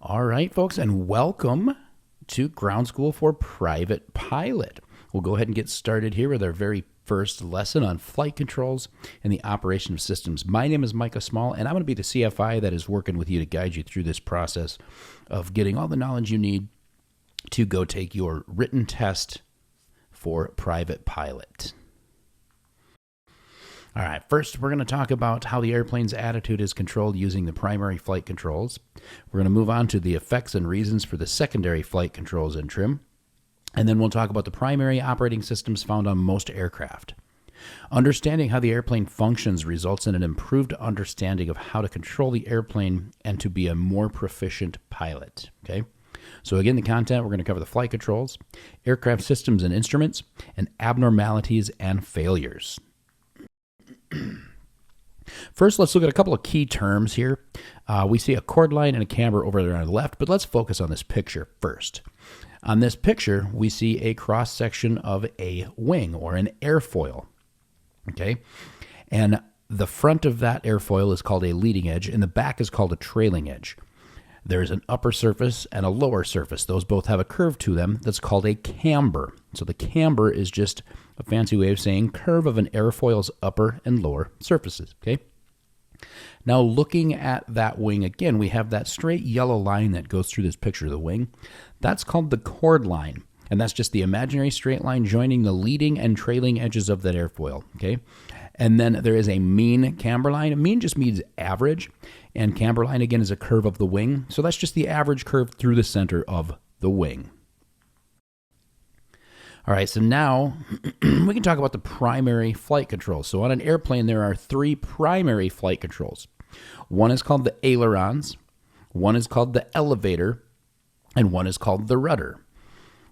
All right, folks, and welcome to Ground School for Private Pilot. We'll go ahead and get started here with our very first lesson on flight controls and the operation of systems. My name is Micah Small, and I'm going to be the CFI that is working with you to guide you through this process of getting all the knowledge you need to go take your written test for private pilot. All right, first we're going to talk about how the airplane's attitude is controlled using the primary flight controls. We're going to move on to the effects and reasons for the secondary flight controls and trim. And then we'll talk about the primary operating systems found on most aircraft. Understanding how the airplane functions results in an improved understanding of how to control the airplane and to be a more proficient pilot. Okay? So again, the content, we're going to cover the flight controls, aircraft systems and instruments, and abnormalities and failures. First, let's look at a couple of key terms here. We see a chord line and a camber over there on the left, but let's focus on this picture first. On this picture, we see a cross-section of a wing or an airfoil. Okay, and the front of that airfoil is called a leading edge, and the back is called a trailing edge. There's an upper surface and a lower surface. Those both have a curve to them that's called a camber. So the camber is just a fancy way of saying curve of an airfoil's upper and lower surfaces, okay? Now looking at that wing again, we have that straight yellow line that goes through this picture of the wing. That's called the chord line, and that's just the imaginary straight line joining the leading and trailing edges of that airfoil, okay? And then there is a mean camber line. Mean just means average, and camber line again is a curve of the wing. So that's just the average curve through the center of the wing. All right, so now we can talk about the primary flight controls. So on an airplane, there are three primary flight controls. One is called the ailerons, one is called the elevator, and one is called the rudder.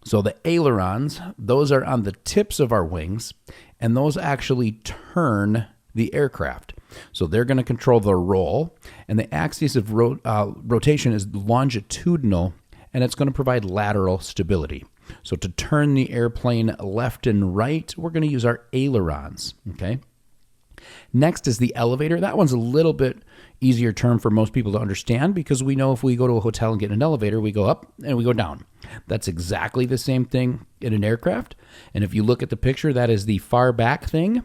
So the ailerons, those are on the tips of our wings, and those actually turn the aircraft. So they're going to control the roll, and the axis of rotation is longitudinal, and it's going to provide lateral stability. So to turn the airplane left and right, we're going to use our ailerons, okay? Next is the elevator. That one's a little bit easier term for most people to understand because we know if we go to a hotel and get an elevator, we go up and we go down. That's exactly the same thing in an aircraft. And if you look at the picture, that is the far back thing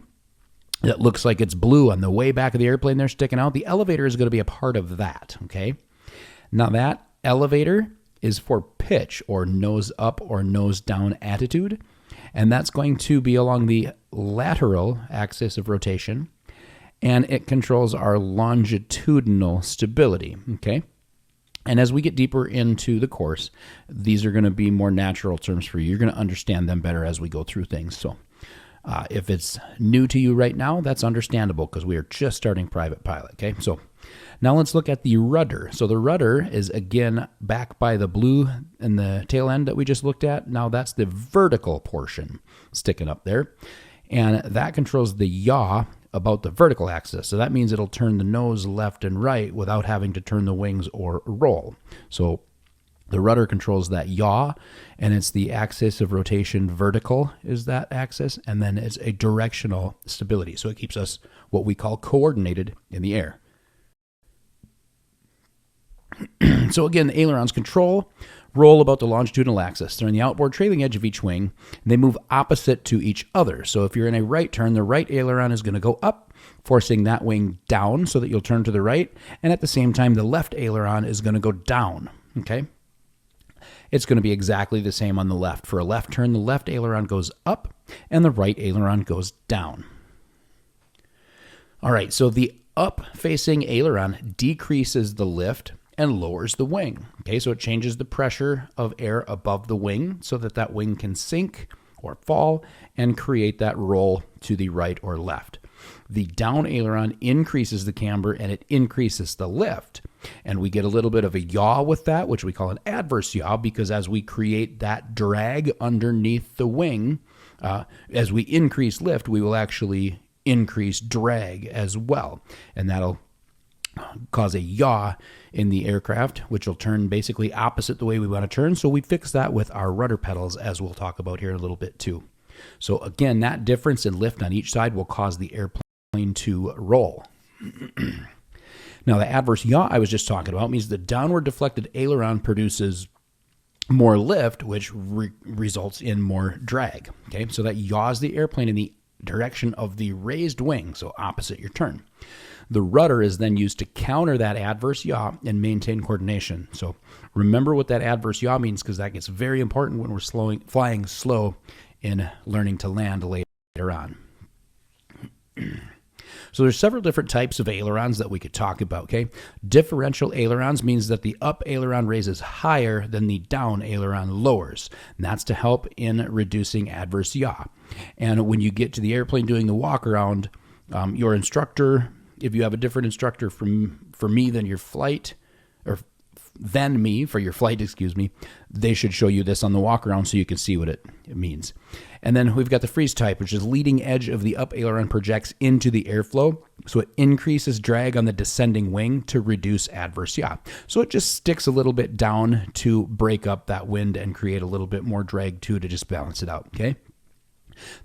that looks like it's blue on the way back of the airplane there sticking out. The elevator is going to be a part of that, okay? Now that elevator is for pitch or nose up or nose down attitude. And that's going to be along the lateral axis of rotation. And it controls our longitudinal stability, okay? And as we get deeper into the course, these are going to be more natural terms for you. You're going to understand them better as we go through things. So if it's new to you right now, that's understandable because we are just starting private pilot, okay? So now let's look at the rudder. So the rudder is, again, back by the blue and the tail end that we just looked at. Now that's the vertical portion sticking up there. And that controls the yaw about the vertical axis. So that means it'll turn the nose left and right without having to turn the wings or roll. So the rudder controls that yaw, and it's the axis of rotation vertical is that axis, and then it's a directional stability. So it keeps us what we call coordinated in the air. So again, the ailerons control roll about the longitudinal axis. They're on the outboard trailing edge of each wing, and they move opposite to each other. So if you're in a right turn, the right aileron is going to go up, forcing that wing down so that you'll turn to the right, and at the same time, the left aileron is going to go down, okay? It's going to be exactly the same on the left. For a left turn, the left aileron goes up, and the right aileron goes down. All right, so the up-facing aileron decreases the lift and lowers the wing. Okay, so it changes the pressure of air above the wing so that that wing can sink or fall and create that roll to the right or left. The down aileron increases the camber and it increases the lift. And we get a little bit of a yaw with that, which we call an adverse yaw, because as we create that drag underneath the wing, as we increase lift, we will actually increase drag as well. And that'll cause a yaw in the aircraft, which will turn basically opposite the way we want to turn. So we fix that with our rudder pedals, as we'll talk about here in a little bit too. So again, that difference in lift on each side will cause the airplane to roll. Now, the adverse yaw I was just talking about means the downward deflected aileron produces more lift, which results in more drag. Okay, so that yaws the airplane in the direction of the raised wing, so opposite your turn. The rudder is then used to counter that adverse yaw and maintain coordination. So remember what that adverse yaw means, because that gets very important when we're flying slow in learning to land later on. So there's several different types of ailerons that we could talk about, okay? Differential ailerons means that the up aileron raises higher than the down aileron lowers. And that's to help in reducing adverse yaw. And when you get to the airplane doing the walk around, your instructor, if you have a different instructor for me than your flight, or than me for your flight, they should show you this on the walk around so you can see what it means. And then we've got the freeze type, which is leading edge of the up aileron projects into the airflow, so it increases drag on the descending wing to reduce adverse yaw. So it just sticks a little bit down to break up that wind and create a little bit more drag too to just balance it out, okay?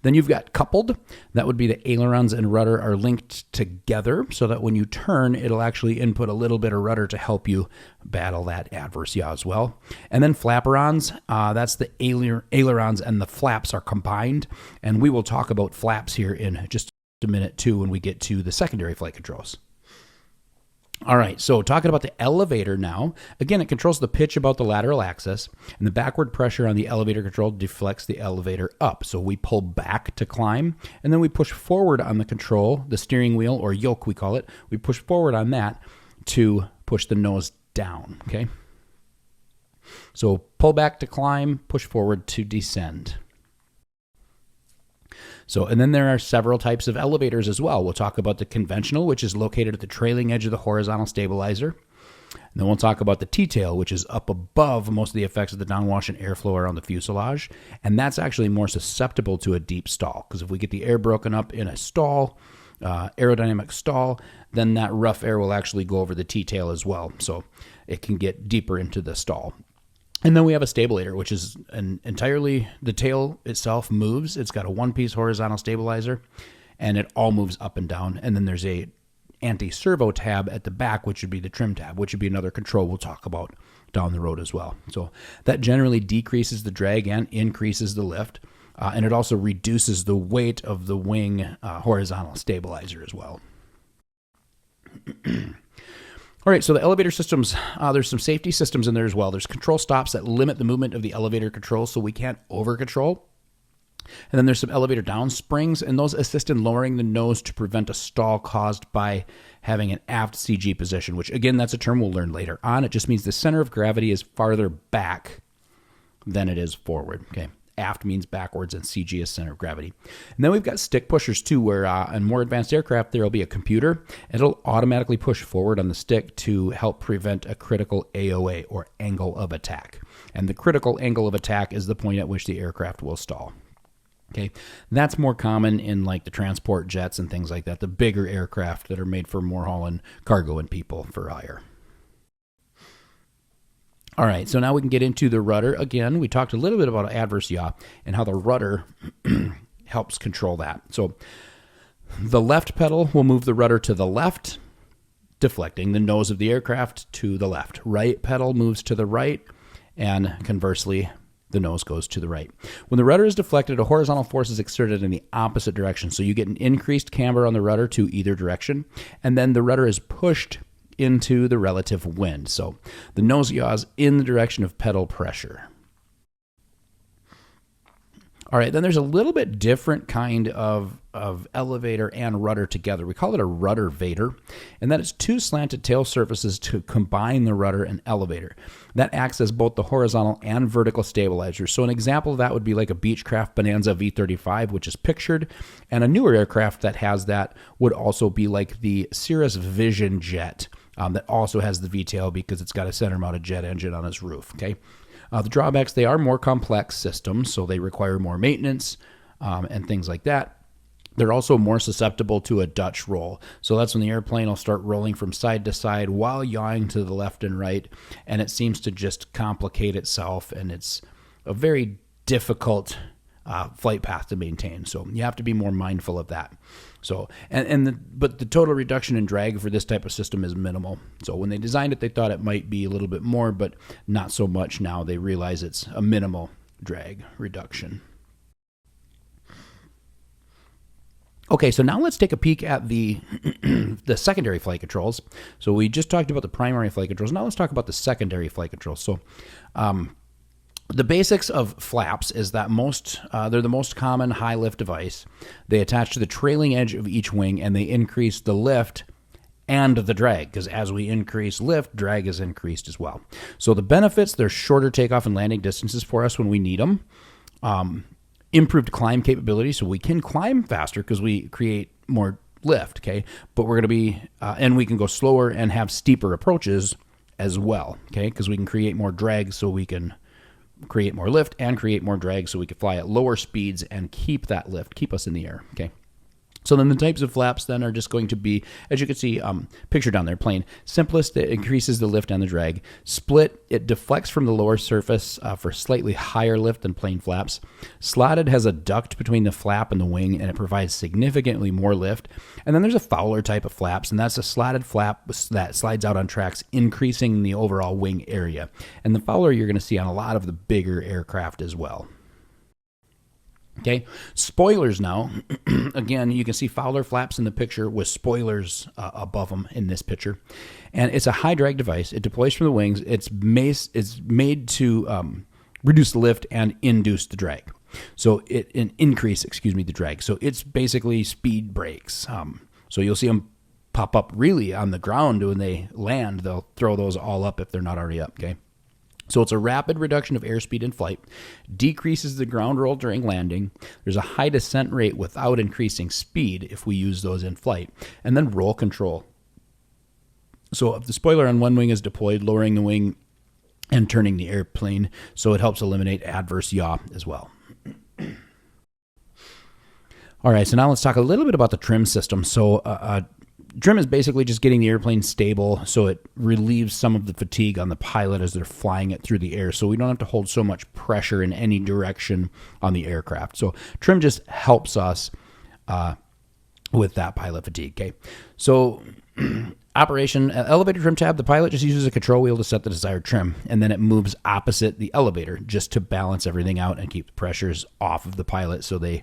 Then you've got coupled. That would be the ailerons and rudder are linked together so that when you turn, it'll actually input a little bit of rudder to help you battle that adverse yaw as well. And then flaperons, that's the ailerons and the flaps are combined. And we will talk about flaps here in just a minute too when we get to the secondary flight controls. All right, so talking about the elevator now. Again, it controls the pitch about the lateral axis, and the backward pressure on the elevator control deflects the elevator up. So we pull back to climb, and then we push forward on the control, the steering wheel, or yoke we call it. We push forward on that to push the nose down, okay? So pull back to climb, push forward to descend. So, and then there are several types of elevators as well. We'll talk about the conventional, which is located at the trailing edge of the horizontal stabilizer. And then we'll talk about the T-tail, which is up above most of the effects of the downwash and airflow around the fuselage. And that's actually more susceptible to a deep stall, because if we get the air broken up in a stall, aerodynamic stall, then that rough air will actually go over the T-tail as well. So it can get deeper into the stall. And then we have a stabilator, which is the tail itself moves. It's got a one-piece horizontal stabilizer, and it all moves up and down. And then there's a anti-servo tab at the back, which would be the trim tab, which would be another control we'll talk about down the road as well. So that generally decreases the drag and increases the lift. And it also reduces the weight of the wing horizontal stabilizer as well. All right, so the elevator systems, there's some safety systems in there as well. There's control stops that limit the movement of the elevator control so we can't over-control. And then there's some elevator down springs, and those assist in lowering the nose to prevent a stall caused by having an aft CG position, which, again, that's a term we'll learn later on. It just means the center of gravity is farther back than it is forward, okay? Aft means backwards, and CG is center of gravity. And then we've got stick pushers too, where on more advanced aircraft, there will be a computer. It'll automatically push forward on the stick to help prevent a critical AOA, or angle of attack. And the critical angle of attack is the point at which the aircraft will stall. Okay, that's more common in like the transport jets and things like that, the bigger aircraft that are made for more hauling cargo and people for hire. All right, so now we can get into the rudder. Again, we talked a little bit about adverse yaw and how the rudder helps control that. So the left pedal will move the rudder to the left, deflecting the nose of the aircraft to the left. Right pedal moves to the right, and conversely, the nose goes to the right. When the rudder is deflected, a horizontal force is exerted in the opposite direction. So you get an increased camber on the rudder to either direction, and then the rudder is pushed into the relative wind. So the nose yaws in the direction of pedal pressure. All right, then there's a little bit different kind of elevator and rudder together. We call it a rudder-vator, and that is two slanted tail surfaces to combine the rudder and elevator. That acts as both the horizontal and vertical stabilizer. So an example of that would be like a Beechcraft Bonanza V35, which is pictured, and a newer aircraft that has that would also be like the Cirrus Vision jet that also has the V-tail because it's got a center-mounted jet engine on its roof, okay? The drawbacks, they are more complex systems, so they require more maintenance and things like that. They're also more susceptible to a Dutch roll. So that's when the airplane will start rolling from side to side while yawing to the left and right, and it seems to just complicate itself, and it's a very difficult flight path to maintain. So you have to be more mindful of that. So, but the total reduction in drag for this type of system is minimal. So when they designed it, they thought it might be a little bit more, but not so much now. They realize it's a minimal drag reduction. Okay, so now let's take a peek at the the secondary flight controls. So we just talked about the primary flight controls. Now let's talk about the secondary flight controls. So the basics of flaps is that they're the most common high lift device. They attach to the trailing edge of each wing, and they increase the lift and the drag, because as we increase lift, drag is increased as well. So the benefits, they're shorter takeoff and landing distances for us when we need them. Improved climb capability, so we can climb faster because we create more lift, okay? But we're going to be, and we can go slower and have steeper approaches as well, okay? Because we can create more drag, so we can create more lift and create more drag, so we can fly at lower speeds and keep that lift, keep us in the air, okay? So then the types of flaps then are just going to be, as you can see, pictured down there, plain. Simplest, it increases the lift and the drag. Split, it deflects from the lower surface for slightly higher lift than plain flaps. Slotted has a duct between the flap and the wing, and it provides significantly more lift. And then there's a Fowler type of flaps, and that's a slotted flap that slides out on tracks, increasing the overall wing area. And the Fowler you're going to see on a lot of the bigger aircraft as well. Okay, spoilers now. Again, you can see Fowler flaps in the picture with spoilers above them in this picture. And it's a high drag device. It deploys from the wings. It's made to reduce the lift and induce the drag. So increase the drag. So it's basically speed brakes. So you'll see them pop up really on the ground when they land. They'll throw those all up if they're not already up, okay? So it's a rapid reduction of airspeed in flight, decreases the ground roll during landing. There's a high descent rate without increasing speed if we use those in flight. And then roll control. So if the spoiler on one wing is deployed, lowering the wing and turning the airplane, so it helps eliminate adverse yaw as well. All right, so now let's talk a little bit about the trim system. So trim is basically just getting the airplane stable so it relieves some of the fatigue on the pilot as they're flying it through the air, so we don't have to hold so much pressure in any direction on the aircraft. So trim just helps us with that pilot fatigue, okay? So operation, elevator trim tab, the pilot just uses a control wheel to set the desired trim, and then it moves opposite the elevator just to balance everything out and keep the pressures off of the pilot so they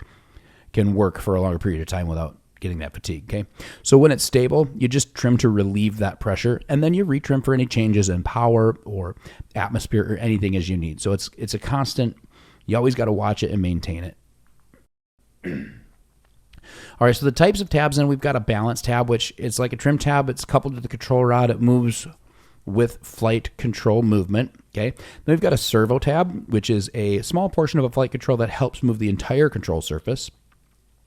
can work for a longer period of time without getting that fatigue, okay? So when it's stable, you just trim to relieve that pressure, and then you retrim for any changes in power or atmosphere or anything as you need. So it's a constant, you always got to watch it and maintain it. All right, so the types of tabs, then we've got a balance tab, which it's like a trim tab. It's coupled to the control rod. It moves with flight control movement, okay? Then we've got a servo tab, which is a small portion of a flight control that helps move the entire control surface.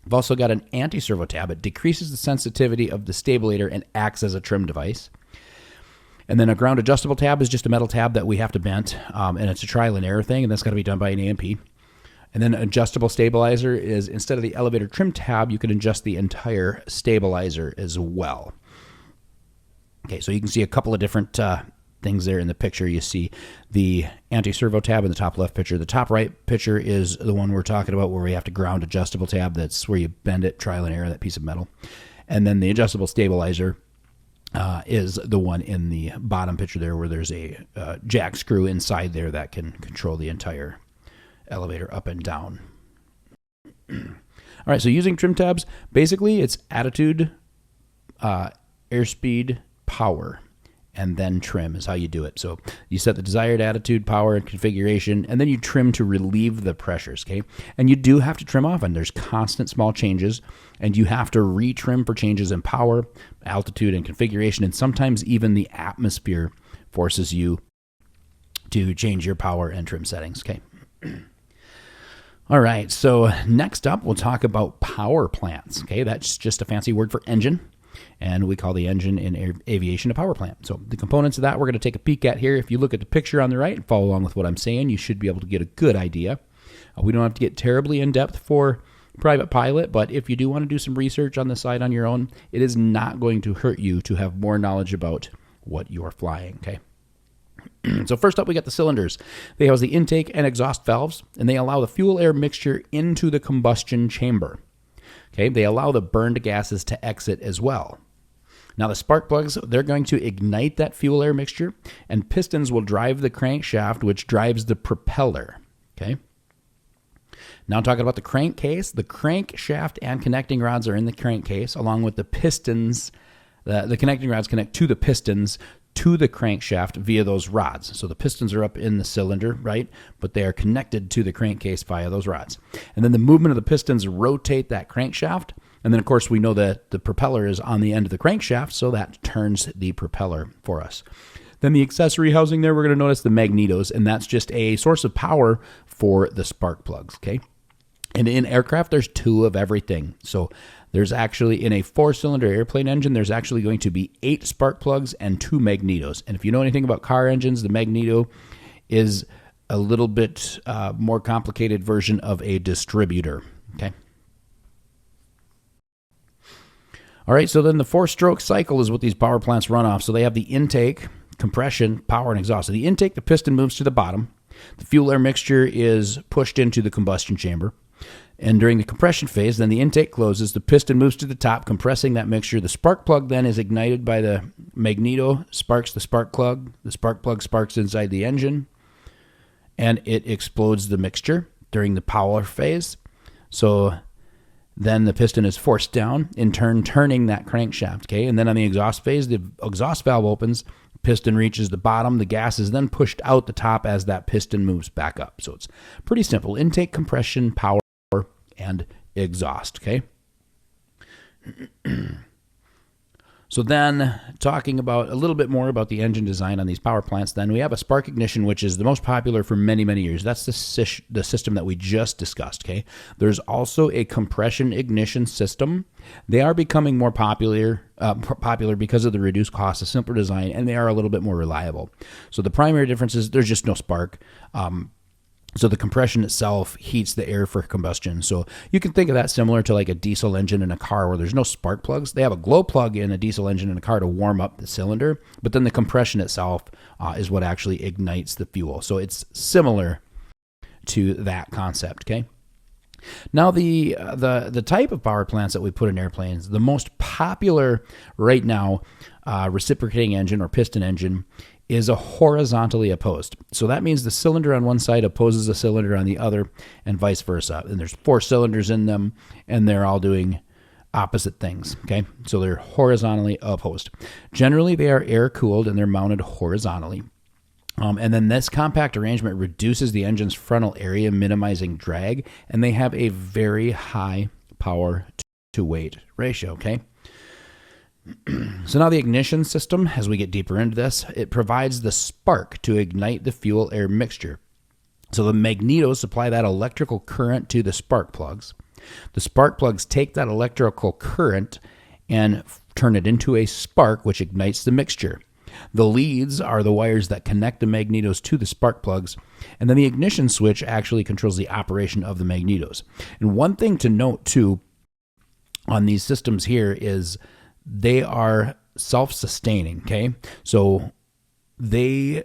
We've also got an anti-servo tab. It decreases the sensitivity of the stabilator and acts as a trim device. And then a ground adjustable tab is just a metal tab that we have to bend, and it's a trial and error thing, and that's got to be done by an AMP. And then adjustable stabilizer is, instead of the elevator trim tab, you can adjust the entire stabilizer as well. Okay, so you can see a couple of different things there in the picture. You see the anti-servo tab in the top left picture. The top right picture is the one we're talking about where we have to ground adjustable tab. That's where you bend it, trial and error, that piece of metal. And then the adjustable stabilizer is the one in the bottom picture there where there's a jack screw inside there that can control the entire elevator up and down. All right, so using trim tabs, basically it's attitude, airspeed, power, and then trim is how you do it. So you set the desired attitude, power, and configuration, and then you trim to relieve the pressures, okay? And you do have to trim often. There's constant small changes, and you have to retrim for changes in power, altitude, and configuration, and sometimes even the atmosphere forces you to change your power and trim settings, okay? All right, so next up, we'll talk about power plants, okay? That's just a fancy word for engine. And we call the engine in aviation a power plant. So the components of that we're going to take a peek at here. If you look at the picture on the right and follow along with what I'm saying, you should be able to get a good idea. We don't have to get terribly in-depth for private pilot, but if you do want to do some research on the side on your own, it is not going to hurt you to have more knowledge about what you're flying, okay? So first up, we got the cylinders. They house the intake and exhaust valves, and they allow the fuel-air mixture into the combustion chamber. Okay, they allow the burned gases to exit as well. Now the spark plugs, they're going to ignite that fuel-air mixture, and pistons will drive the crankshaft, which drives the propeller. Okay. Now talking about the crankcase, the crankshaft and connecting rods are in the crankcase, along with the pistons. The connecting rods connect to the pistons to the crankshaft via those rods. So the pistons are up in the cylinder, right? But they are connected to the crankcase via those rods. And then the movement of the pistons rotate that crankshaft. And then, of course, we know that the propeller is on the end of the crankshaft, so that turns the propeller for us. Then the accessory housing there, we're going to notice the magnetos, and that's just a source of power for the spark plugs, okay? And in aircraft, there's 2 of everything. So there's actually, in a 4-cylinder airplane engine, there's actually going to be 8 spark plugs and 2 magnetos. And if you know anything about car engines, the magneto is a little bit more complicated version of a distributor, okay? All right, so then the 4-stroke cycle is what these power plants run off. So they have the intake, compression, power, and exhaust. So the intake, the piston moves to the bottom. The fuel-air mixture is pushed into the combustion chamber. And during the compression phase, then the intake closes, the piston moves to the top, compressing that mixture. The spark plug then is ignited by the magneto, sparks the spark plug sparks inside the engine, and it explodes the mixture during the power phase. So then the piston is forced down, in turn turning that crankshaft, okay? And then on the exhaust phase, the exhaust valve opens, piston reaches the bottom, the gas is then pushed out the top as that piston moves back up. So it's pretty simple. Intake, compression, power, and exhaust, okay? So then, talking about a little bit more about the engine design on these power plants, then we have a spark ignition, which is the most popular for many, many years. That's the system that we just discussed, okay? There's also a compression ignition system. They are becoming more popular because of the reduced cost, a simpler design, and they are a little bit more reliable. So the primary difference is there's just no spark. So the compression itself heats the air for combustion. So you can think of that similar to like a diesel engine in a car where there's no spark plugs. They have a glow plug in a diesel engine in a car to warm up the cylinder, but then the compression itself is what actually ignites the fuel. So it's similar to that concept, okay? Now the type of power plants that we put in airplanes, the most popular right now reciprocating engine or piston engine is a horizontally opposed. So that means the cylinder on one side opposes a cylinder on the other and vice versa. And there's 4 cylinders in them and they're all doing opposite things, okay? So they're horizontally opposed. Generally, they are air-cooled and they're mounted horizontally. And then this compact arrangement reduces the engine's frontal area, minimizing drag, and they have a very high power to weight ratio, okay? So now the ignition system, as we get deeper into this, it provides the spark to ignite the fuel-air mixture. So the magnetos supply that electrical current to the spark plugs. The spark plugs take that electrical current and turn it into a spark, which ignites the mixture. The leads are the wires that connect the magnetos to the spark plugs, and then the ignition switch actually controls the operation of the magnetos. And one thing to note, too, on these systems here is they are self-sustaining, okay? So they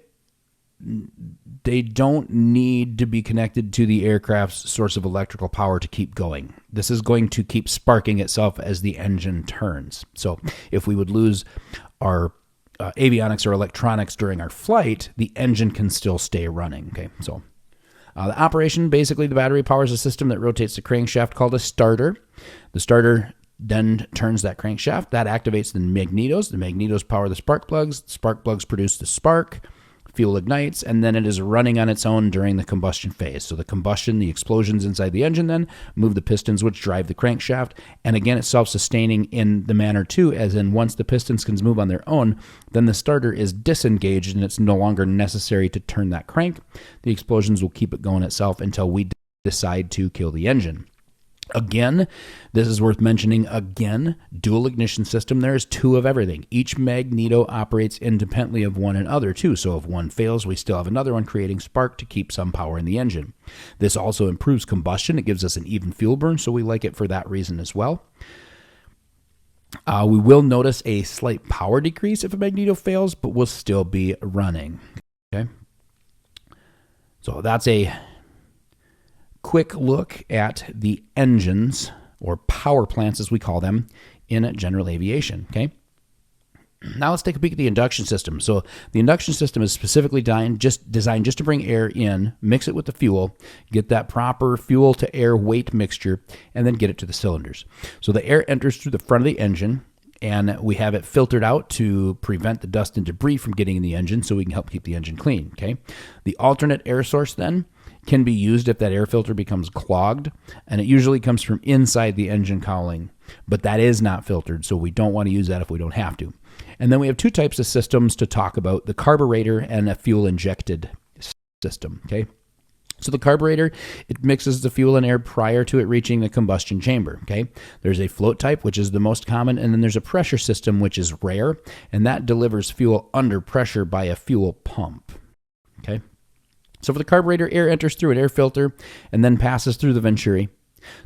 don't need to be connected to the aircraft's source of electrical power to keep going. This is going to keep sparking itself as the engine turns. So if we would lose our avionics or electronics during our flight, the engine can still stay running, okay? So the operation, basically the battery powers a system that rotates the crankshaft called a starter. The starter then turns that crankshaft. That activates the magnetos. The magnetos power the spark plugs. The spark plugs produce the spark. Fuel ignites, and then it is running on its own during the combustion phase. So the combustion, the explosions inside the engine then move the pistons which drive the crankshaft. And again, it's self-sustaining in the manner too, as in once the pistons can move on their own, then the starter is disengaged and it's no longer necessary to turn that crank. The explosions will keep it going itself until we decide to kill the engine. Again, this is worth mentioning again, dual ignition system. There is 2 of everything. Each magneto operates independently of one another too. So if one fails, we still have another one creating spark to keep some power in the engine. This also improves combustion. It gives us an even fuel burn, so we like it for that reason as well. We will notice a slight power decrease if a magneto fails, but we'll still be running. Okay. So that's a quick look at the engines, or power plants as we call them, in general aviation. Okay. Now let's take a peek at the induction system. So the induction system is specifically designed just to bring air in, mix it with the fuel, get that proper fuel to air weight mixture, and then get it to the cylinders. So the air enters through the front of the engine, and we have it filtered out to prevent the dust and debris from getting in the engine so we can help keep the engine clean. Okay. The alternate air source then can be used if that air filter becomes clogged, and it usually comes from inside the engine cowling, but that is not filtered, so we don't want to use that if we don't have to. And then we have two types of systems to talk about: the carburetor and a fuel injected system. Okay. So the carburetor, it mixes the fuel and air prior to it reaching the combustion chamber. Okay. There's a float type, which is the most common, and then there's a pressure system, which is rare, and that delivers fuel under pressure by a fuel pump. Okay. So for the carburetor, air enters through an air filter and then passes through the venturi.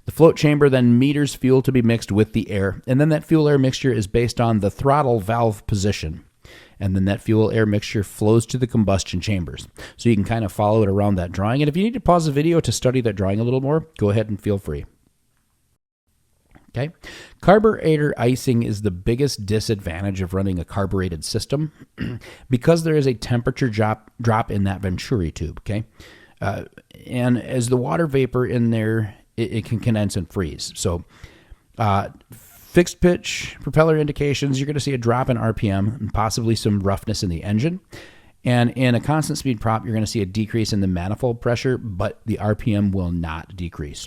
The float chamber then meters fuel to be mixed with the air, and then that fuel-air mixture is based on the throttle valve position. And then that fuel-air mixture flows to the combustion chambers. So you can kind of follow it around that drawing. And if you need to pause the video to study that drawing a little more, go ahead and feel free. Okay. Carburetor icing is the biggest disadvantage of running a carbureted system because there is a temperature drop in that venturi tube. Okay. And as the water vapor in there, it can condense and freeze. So fixed pitch propeller indications, you're going to see a drop in RPM and possibly some roughness in the engine. And in a constant speed prop, you're going to see a decrease in the manifold pressure, but the RPM will not decrease.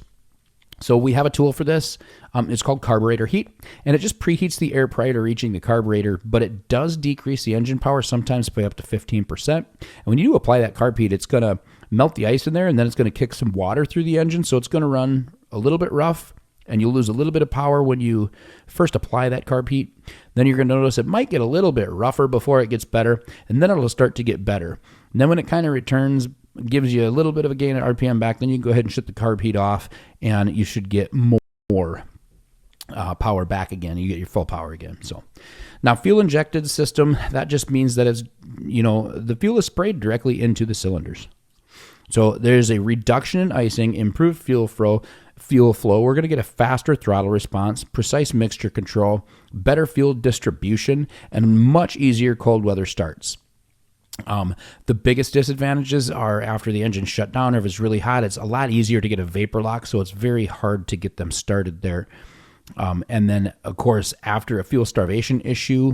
So we have a tool for this. It's called carburetor heat, and it just preheats the air prior to reaching the carburetor, but it does decrease the engine power, sometimes by up to 15%. And when you apply that carb heat, it's going to melt the ice in there, and then it's going to kick some water through the engine, so it's going to run a little bit rough, and you'll lose a little bit of power when you first apply that carb heat. Then you're going to notice it might get a little bit rougher before it gets better, and then it'll start to get better. And then when it kind of returns, gives you a little bit of a gain at RPM back, then you can go ahead and shut the carb heat off, and you should get more power back again. You get your full power again. So now fuel injected system, that just means that it's, the fuel is sprayed directly into the cylinders. So there's a reduction in icing, improved fuel flow. We're going to get a faster throttle response, precise mixture control, better fuel distribution, and much easier cold weather starts. The biggest disadvantages are after the engine shut down, or if it's really hot, it's a lot easier to get a vapor lock, so it's very hard to get them started there. And then, of course, after a fuel starvation issue,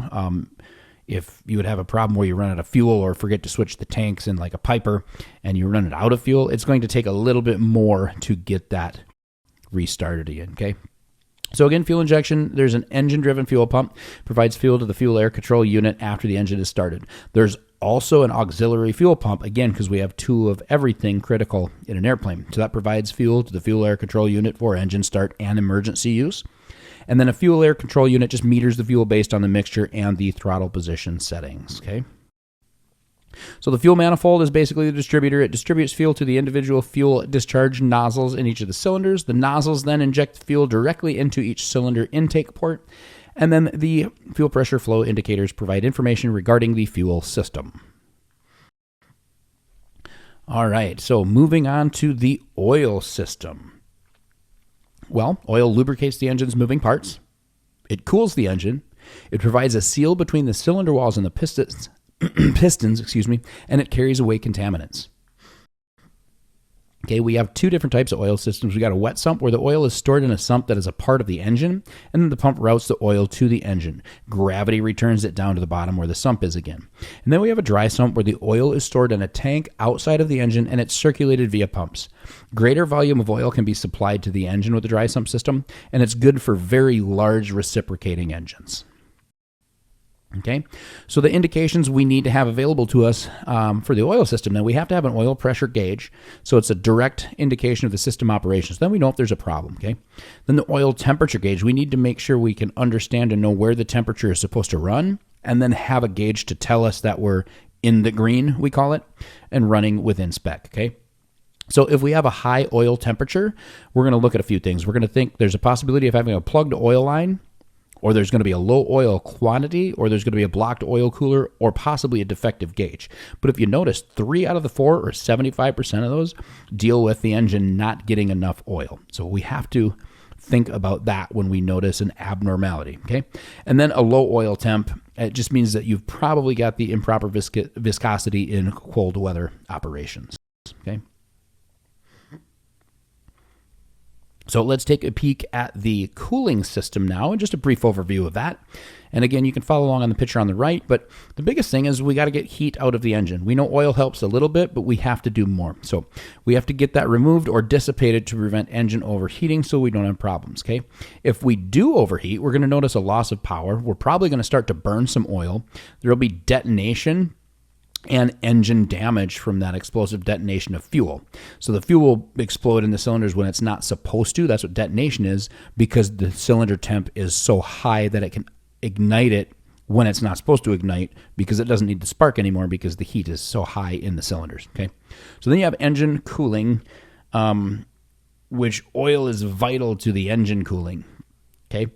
if you would have a problem where you run out of fuel or forget to switch the tanks in like a Piper and you run it out of fuel, it's going to take a little bit more to get that restarted again, okay? So again, fuel injection, there's an engine-driven fuel pump, provides fuel to the fuel air control unit after the engine is started. There's also an auxiliary fuel pump, again, because we have two of everything critical in an airplane. So that provides fuel to the fuel air control unit for engine start and emergency use. And then a fuel air control unit just meters the fuel based on the mixture and the throttle position settings, okay? So the fuel manifold is basically the distributor. It distributes fuel to the individual fuel discharge nozzles in each of the cylinders. The nozzles then inject fuel directly into each cylinder intake port. And then the fuel pressure flow indicators provide information regarding the fuel system. All right, so moving on to the oil system. Well, oil lubricates the engine's moving parts. It cools the engine. It provides a seal between the cylinder walls and the pistons, and it carries away contaminants. Okay, we have two different types of oil systems. We got a wet sump where the oil is stored in a sump that is a part of the engine, and then the pump routes the oil to the engine. Gravity returns it down to the bottom where the sump is again. And then we have a dry sump where the oil is stored in a tank outside of the engine and it's circulated via pumps. Greater volume of oil can be supplied to the engine with the dry sump system, and it's good for very large reciprocating engines. Okay, so the indications we need to have available to us for the oil system, then we have to have an oil pressure gauge, so it's a direct indication of the system operations. Then we know if there's a problem, okay? Then the oil temperature gauge, we need to make sure we can understand and know where the temperature is supposed to run, and then have a gauge to tell us that we're in the green, we call it, and running within spec, okay? So if we have a high oil temperature, we're going to look at a few things. We're going to think there's a possibility of having a plugged oil line, or there's going to be a low oil quantity, or there's going to be a blocked oil cooler, or possibly a defective gauge. But if you notice, 3 out of the 4, or 75% of those, deal with the engine not getting enough oil. So we have to think about that when we notice an abnormality, okay? And then a low oil temp, it just means that you've probably got the improper viscosity in cold weather operations, okay? So let's take a peek at the cooling system now, and just a brief overview of that. And again, you can follow along on the picture on the right, but the biggest thing is we got to get heat out of the engine. We know oil helps a little bit, but we have to do more. So we have to get that removed or dissipated to prevent engine overheating so we don't have problems, okay? If we do overheat, we're going to notice a loss of power. We're probably going to start to burn some oil. There will be detonation and engine damage from that explosive detonation of fuel. So the fuel will explode in the cylinders when it's not supposed to. That's what detonation is, because the cylinder temp is so high that it can ignite it when it's not supposed to ignite, because it doesn't need to spark anymore because the heat is so high in the cylinders, okay? So then you have engine cooling, which oil is vital to the engine cooling, okay?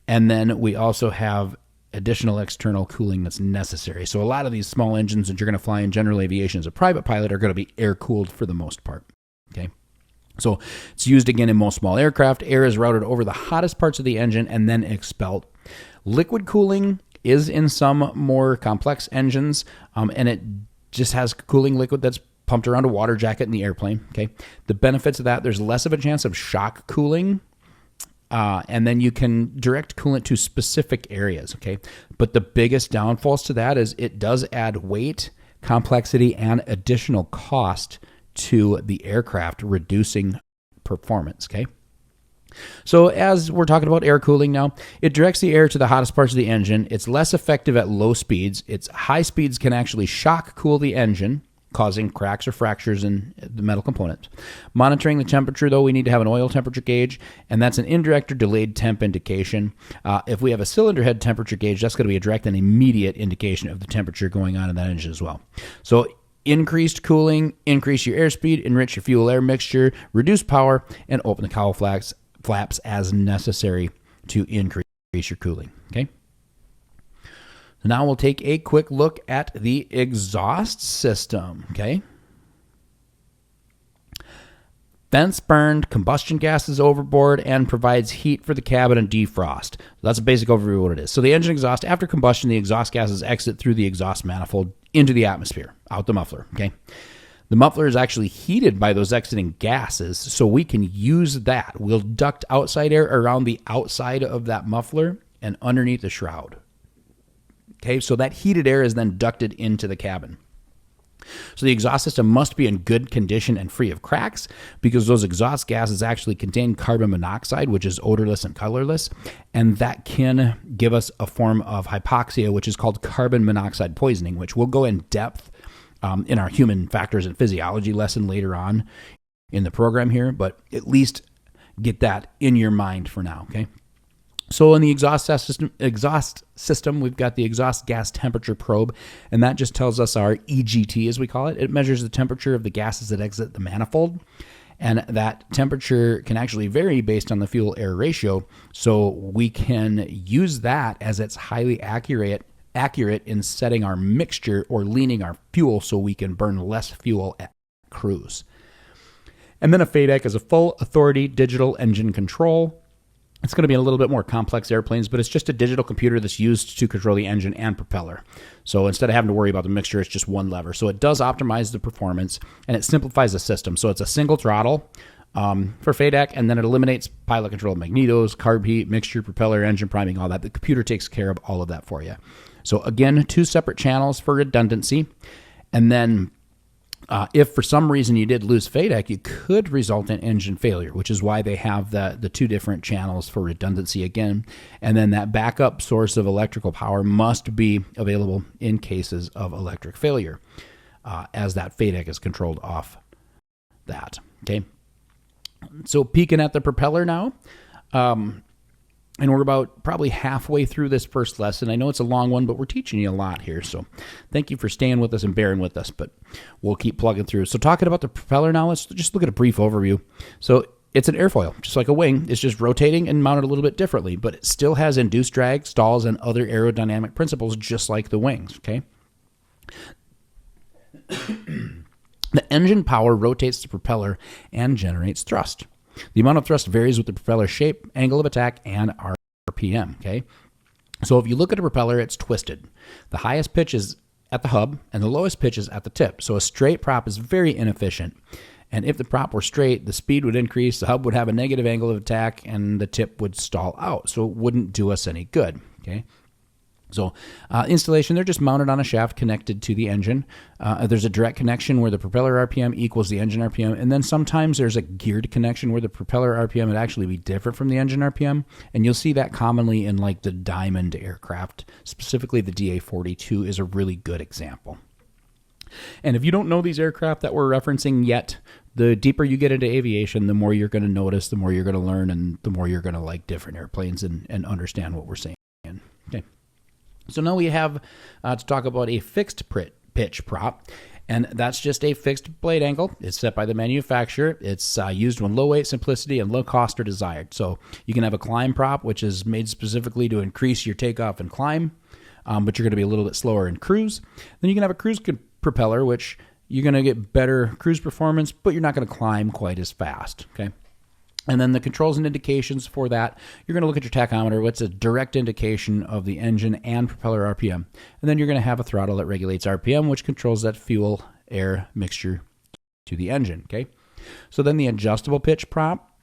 And then we also have additional external cooling that's necessary. So a lot of these small engines that you're going to fly in general aviation as a private pilot are going to be air cooled for the most part, okay? So it's used again in most small aircraft. Air is routed over the hottest parts of the engine and then expelled. Liquid cooling is in some more complex engines, and it just has cooling liquid that's pumped around a water jacket in the airplane, okay? The benefits of that, there's less of a chance of shock cooling, and then you can direct coolant to specific areas, okay? But the biggest downfalls to that is it does add weight, complexity, and additional cost to the aircraft, reducing performance, okay? So as we're talking about air cooling now, it directs the air to the hottest parts of the engine. It's less effective at low speeds. Its high speeds can actually shock cool the engine, causing cracks or fractures in the metal components. Monitoring the temperature, though, we need to have an oil temperature gauge, and that's an indirect or delayed temp indication. If we have a cylinder head temperature gauge, that's going to be a direct and immediate indication of the temperature going on in that engine as well. So increased cooling, increase your airspeed, enrich your fuel-air mixture, reduce power, and open the cowl flaps as necessary to increase your cooling, okay? So now we'll take a quick look at the exhaust system, okay? Vents burned combustion gases overboard and provides heat for the cabin and defrost. That's a basic overview of what it is. So the engine exhaust, after combustion, the exhaust gases exit through the exhaust manifold into the atmosphere, out the muffler, okay? The muffler is actually heated by those exiting gases, so we can use that. We'll duct outside air around the outside of that muffler and underneath the shroud. Okay, so that heated air is then ducted into the cabin. So the exhaust system must be in good condition and free of cracks, because those exhaust gases actually contain carbon monoxide, which is odorless and colorless, and that can give us a form of hypoxia, which is called carbon monoxide poisoning, which we'll go in depth in our human factors and physiology lesson later on in the program here, but at least get that in your mind for now, okay? So in the exhaust system, we've got the exhaust gas temperature probe, and that just tells us our EGT, as we call it. It measures the temperature of the gases that exit the manifold, and that temperature can actually vary based on the fuel-air ratio, so we can use that as it's highly accurate in setting our mixture or leaning our fuel so we can burn less fuel at cruise. And then a FADEC is a full authority digital engine control. It's going to be a little bit more complex airplanes, but it's just a digital computer that's used to control the engine and propeller. So instead of having to worry about the mixture, it's just one lever. So it does optimize the performance, and it simplifies the system. So it's a single throttle for FADEC, and then it eliminates pilot control magnetos, carb heat, mixture, propeller, engine priming, all that. The computer takes care of all of that for you. So again, 2 separate channels for redundancy. And then if for some reason you did lose FADEC, it could result in engine failure, which is why they have the 2 different channels for redundancy again. And then that backup source of electrical power must be available in cases of electric failure, as that FADEC is controlled off that, okay? So peeking at the propeller now, and we're about probably halfway through this first lesson. I know it's a long one, but we're teaching you a lot here. So thank you for staying with us and bearing with us, but we'll keep plugging through. So talking about the propeller now, let's just look at a brief overview. So it's an airfoil, just like a wing. It's just rotating and mounted a little bit differently, but it still has induced drag, stalls, and other aerodynamic principles just like the wings, okay? The engine power rotates the propeller and generates thrust. The amount of thrust varies with the propeller shape, angle of attack, and RPM, okay? So if you look at a propeller, it's twisted. The highest pitch is at the hub, and the lowest pitch is at the tip. So a straight prop is very inefficient. And if the prop were straight, the speed would increase, the hub would have a negative angle of attack, and the tip would stall out. So it wouldn't do us any good, okay? So installation, they're just mounted on a shaft connected to the engine. There's a direct connection where the propeller RPM equals the engine RPM. And then sometimes there's a geared connection where the propeller RPM would actually be different from the engine RPM. And you'll see that commonly in like the Diamond aircraft. Specifically, the DA-42 is a really good example. And if you don't know these aircraft that we're referencing yet, the deeper you get into aviation, the more you're going to notice, the more you're going to learn, and the more you're going to like different airplanes and understand what we're saying. Okay. So now we have to talk about a fixed pitch prop, and that's just a fixed blade angle. It's set by the manufacturer. It's used when low weight, simplicity, and low cost are desired. So you can have a climb prop, which is made specifically to increase your takeoff and climb, but you're going to be a little bit slower in cruise. Then you can have a cruise propeller, which you're going to get better cruise performance, but you're not going to climb quite as fast, okay? And then the controls and indications for that, you're going to look at your tachometer, what's a direct indication of the engine and propeller RPM. And then you're going to have a throttle that regulates RPM, which controls that fuel-air mixture to the engine, okay? So then the adjustable pitch prop,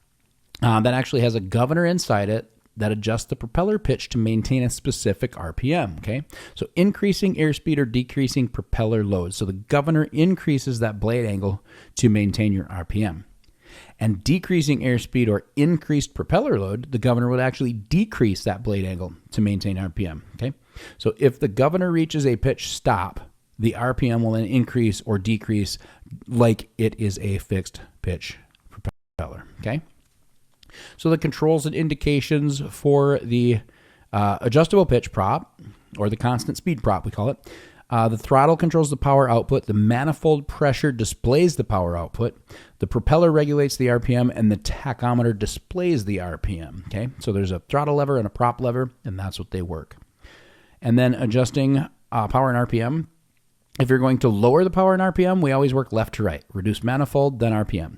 that actually has a governor inside it that adjusts the propeller pitch to maintain a specific RPM, okay? So increasing airspeed or decreasing propeller load. So the governor increases that blade angle to maintain your RPM. And decreasing airspeed or increased propeller load, the governor would actually decrease that blade angle to maintain RPM, okay? So if the governor reaches a pitch stop, the RPM will then increase or decrease like it is a fixed pitch propeller, okay? So the controls and indications for the adjustable pitch prop, or the constant speed prop, we call it. The throttle controls the power output. The manifold pressure displays the power output. The propeller regulates the RPM, and the tachometer displays the RPM. Okay, so there's a throttle lever and a prop lever, and that's what they work. And then adjusting power and RPM. If you're going to lower the power and RPM, we always work left to right. Reduce manifold, then RPM.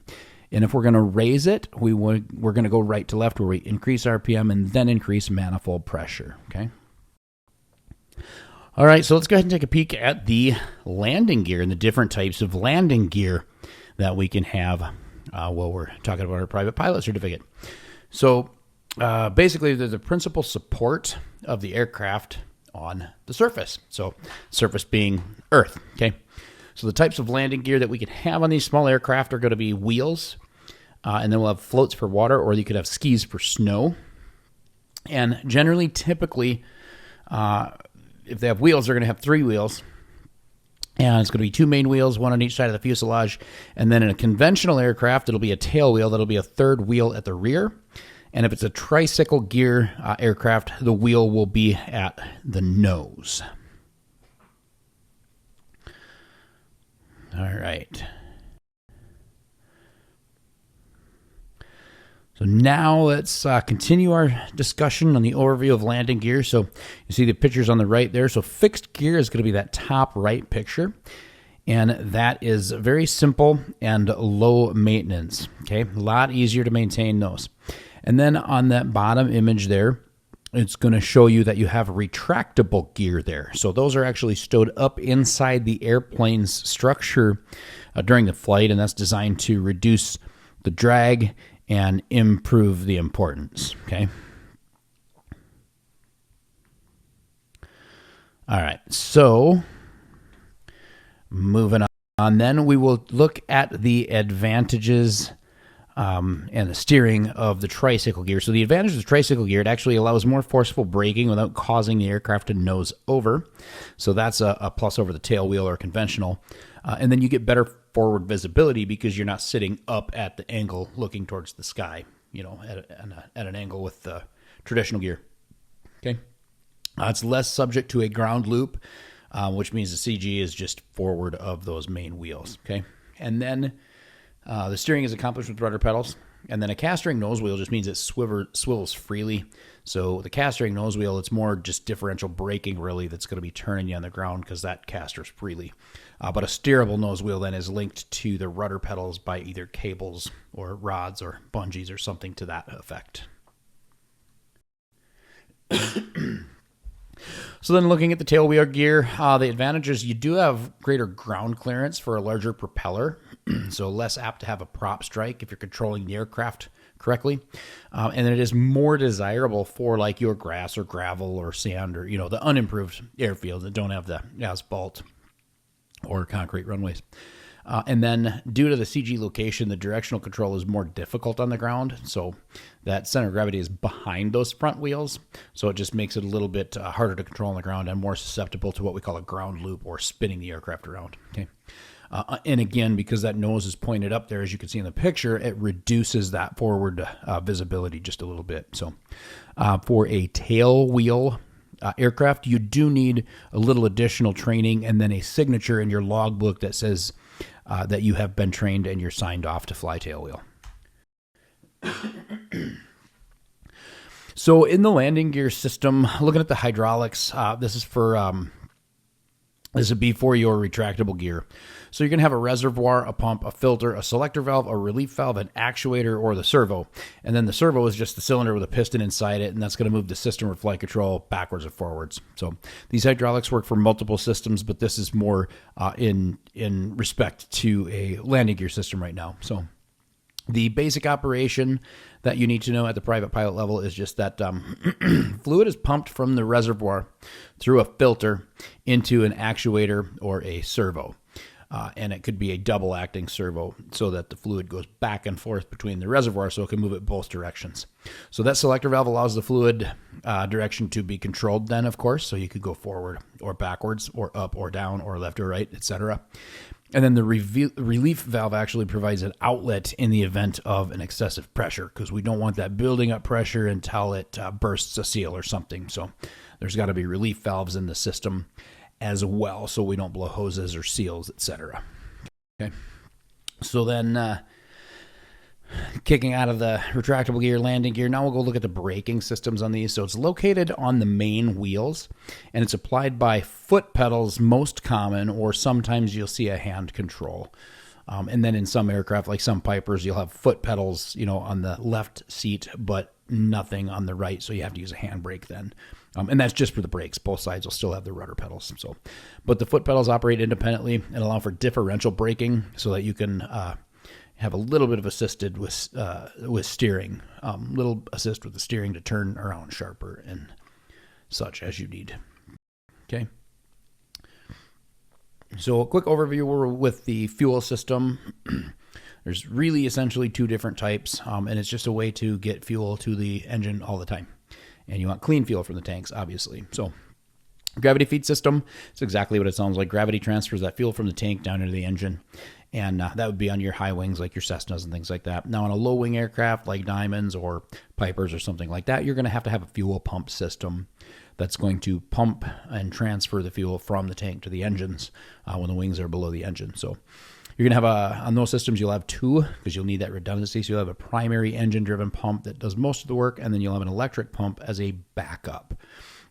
And if we're going to raise it, we're going to go right to left, where we increase RPM and then increase manifold pressure. Okay. All right, so let's go ahead and take a peek at the landing gear and the different types of landing gear that we can have while we're talking about our private pilot certificate. So basically, there's the principal support of the aircraft on the surface. So surface being Earth, okay? So the types of landing gear that we can have on these small aircraft are going to be wheels, and then we'll have floats for water, or you could have skis for snow. And generally, typically, if they have wheels, they're going to have 3 wheels. And it's going to be 2 main wheels, 1 on each side of the fuselage. And then in a conventional aircraft, it'll be a tail wheel. That'll be a 3rd wheel at the rear. And if it's a tricycle gear aircraft, the wheel will be at the nose. All right. So now let's continue our discussion on the overview of landing gear. So you see the pictures on the right there. So fixed gear is going to be that top right picture. And that is very simple and low maintenance. Okay, a lot easier to maintain those. And then on that bottom image there, it's going to show you that you have retractable gear there. So those are actually stowed up inside the airplane's structure during the flight, and that's designed to reduce the drag and improve the importance, okay? All right, so moving on then, we will look at the advantages and the steering of the tricycle gear. So the advantage of the tricycle gear, it actually allows more forceful braking without causing the aircraft to nose over. So that's a plus over the tail wheel or conventional. And then you get better forward visibility because you're not sitting up at the angle looking towards the sky, you know, at an angle with the traditional gear. Okay. It's less subject to a ground loop, which means the CG is just forward of those main wheels. Okay. And then the steering is accomplished with rudder pedals. And then a cast ring nose wheel just means it swivels freely. So the cast ring nose wheel, it's more just differential braking really that's going to be turning you on the ground because that casters freely. But a steerable nose wheel then is linked to the rudder pedals by either cables or rods or bungees or something to that effect. So then looking at the tail wheel gear, the advantages, you do have greater ground clearance for a larger propeller, so less apt to have a prop strike if you're controlling the aircraft correctly. And it is more desirable for like your grass or gravel or sand or, the unimproved airfields that don't have the asphalt or concrete runways. And then due to the CG location, the directional control is more difficult on the ground. So that center of gravity is behind those front wheels. So it just makes it a little bit harder to control on the ground and more susceptible to what we call a ground loop or spinning the aircraft around. Okay. And again, because that nose is pointed up there, as you can see in the picture, it reduces that forward visibility just a little bit. So for a tail wheel aircraft, you do need a little additional training and then a signature in your logbook that says that you have been trained and you're signed off to fly tail wheel. So in the landing gear system, looking at the hydraulics, this would be for your retractable gear. So you're going to have a reservoir, a pump, a filter, a selector valve, a relief valve, an actuator, or the servo. And then the servo is just the cylinder with a piston inside it, and that's going to move the system or flight control backwards or forwards. So these hydraulics work for multiple systems, but this is more in respect to a landing gear system right now. So the basic operation that you need to know at the private pilot level is just that fluid is pumped from the reservoir through a filter into an actuator or a servo. And it could be a double acting servo so that the fluid goes back and forth between the reservoir so it can move it both directions. So that selector valve allows the fluid direction to be controlled then, of course, so you could go forward or backwards or up or down or left or right, etc. And then the relief valve actually provides an outlet in the event of an excessive pressure because we don't want that building up pressure until it bursts a seal or something. So there's got to be relief valves in the system as well so we don't blow hoses or seals, etc. Okay. So then kicking out of the retractable gear, landing gear, now we'll go look at the braking systems on these. So it's located on the main wheels, and it's applied by foot pedals, most common, or sometimes you'll see a hand control. And then in some aircraft, like some Pipers, you'll have foot pedals, on the left seat, but nothing on the right, so you have to use a handbrake then. And that's just for the brakes. Both sides will still have the rudder pedals. So, but the foot pedals operate independently and allow for differential braking so that you can have a little bit of assisted with steering, little assist with the steering to turn around sharper and such as you need. Okay. So a quick overview with the fuel system. There's really essentially two different types, and it's just a way to get fuel to the engine all the time. And you want clean fuel from the tanks, obviously. So gravity feed system, it's exactly what it sounds like. Gravity transfers that fuel from the tank down into the engine. And that would be on your high wings like your Cessnas and things like that. Now on a low wing aircraft like Diamonds or Pipers or something like that, you're going to have a fuel pump system that's going to pump and transfer the fuel from the tank to the engines when the wings are below the engine. So you're going to have on those systems, you'll have two because you'll need that redundancy. So you'll have a primary engine-driven pump that does most of the work, and then you'll have an electric pump as a backup.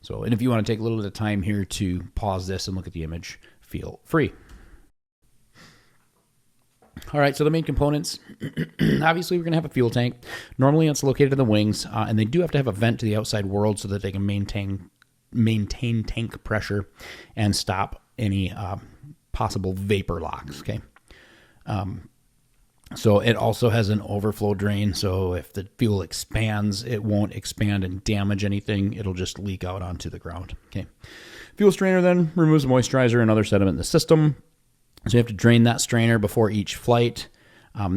So, and if you want to take a little bit of time here to pause this and look at the image, feel free. All right, so the main components, obviously we're going to have a fuel tank. Normally it's located in the wings, and they do have to have a vent to the outside world so that they can maintain tank pressure and stop any possible vapor locks, okay? So it also has an overflow drain, so if the fuel expands, it won't expand and damage anything. It'll just leak out onto the ground, okay? Fuel strainer then removes moisturizer and other sediment in the system. So you have to drain that strainer before each flight.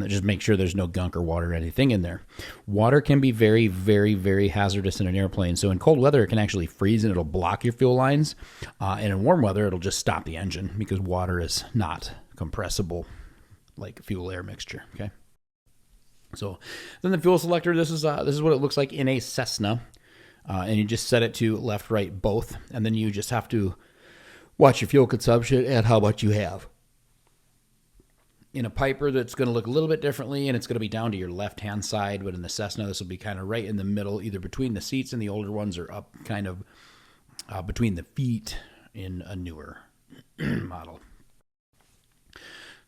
Just make sure there's no gunk or water or anything in there. Water can be very, very, very hazardous in an airplane. So in cold weather, it can actually freeze and it'll block your fuel lines. And in warm weather, it'll just stop the engine because water is not compressible like fuel-air mixture, okay? So then the fuel selector, this is what it looks like in a Cessna. And you just set it to left, right, both. And then you just have to watch your fuel consumption and how much you have. in a Piper, that's going to look a little bit differently, and it's going to be down to your left-hand side. But in the Cessna, this will be kind of right in the middle, either between the seats in the older ones or up kind of between the feet in a newer model.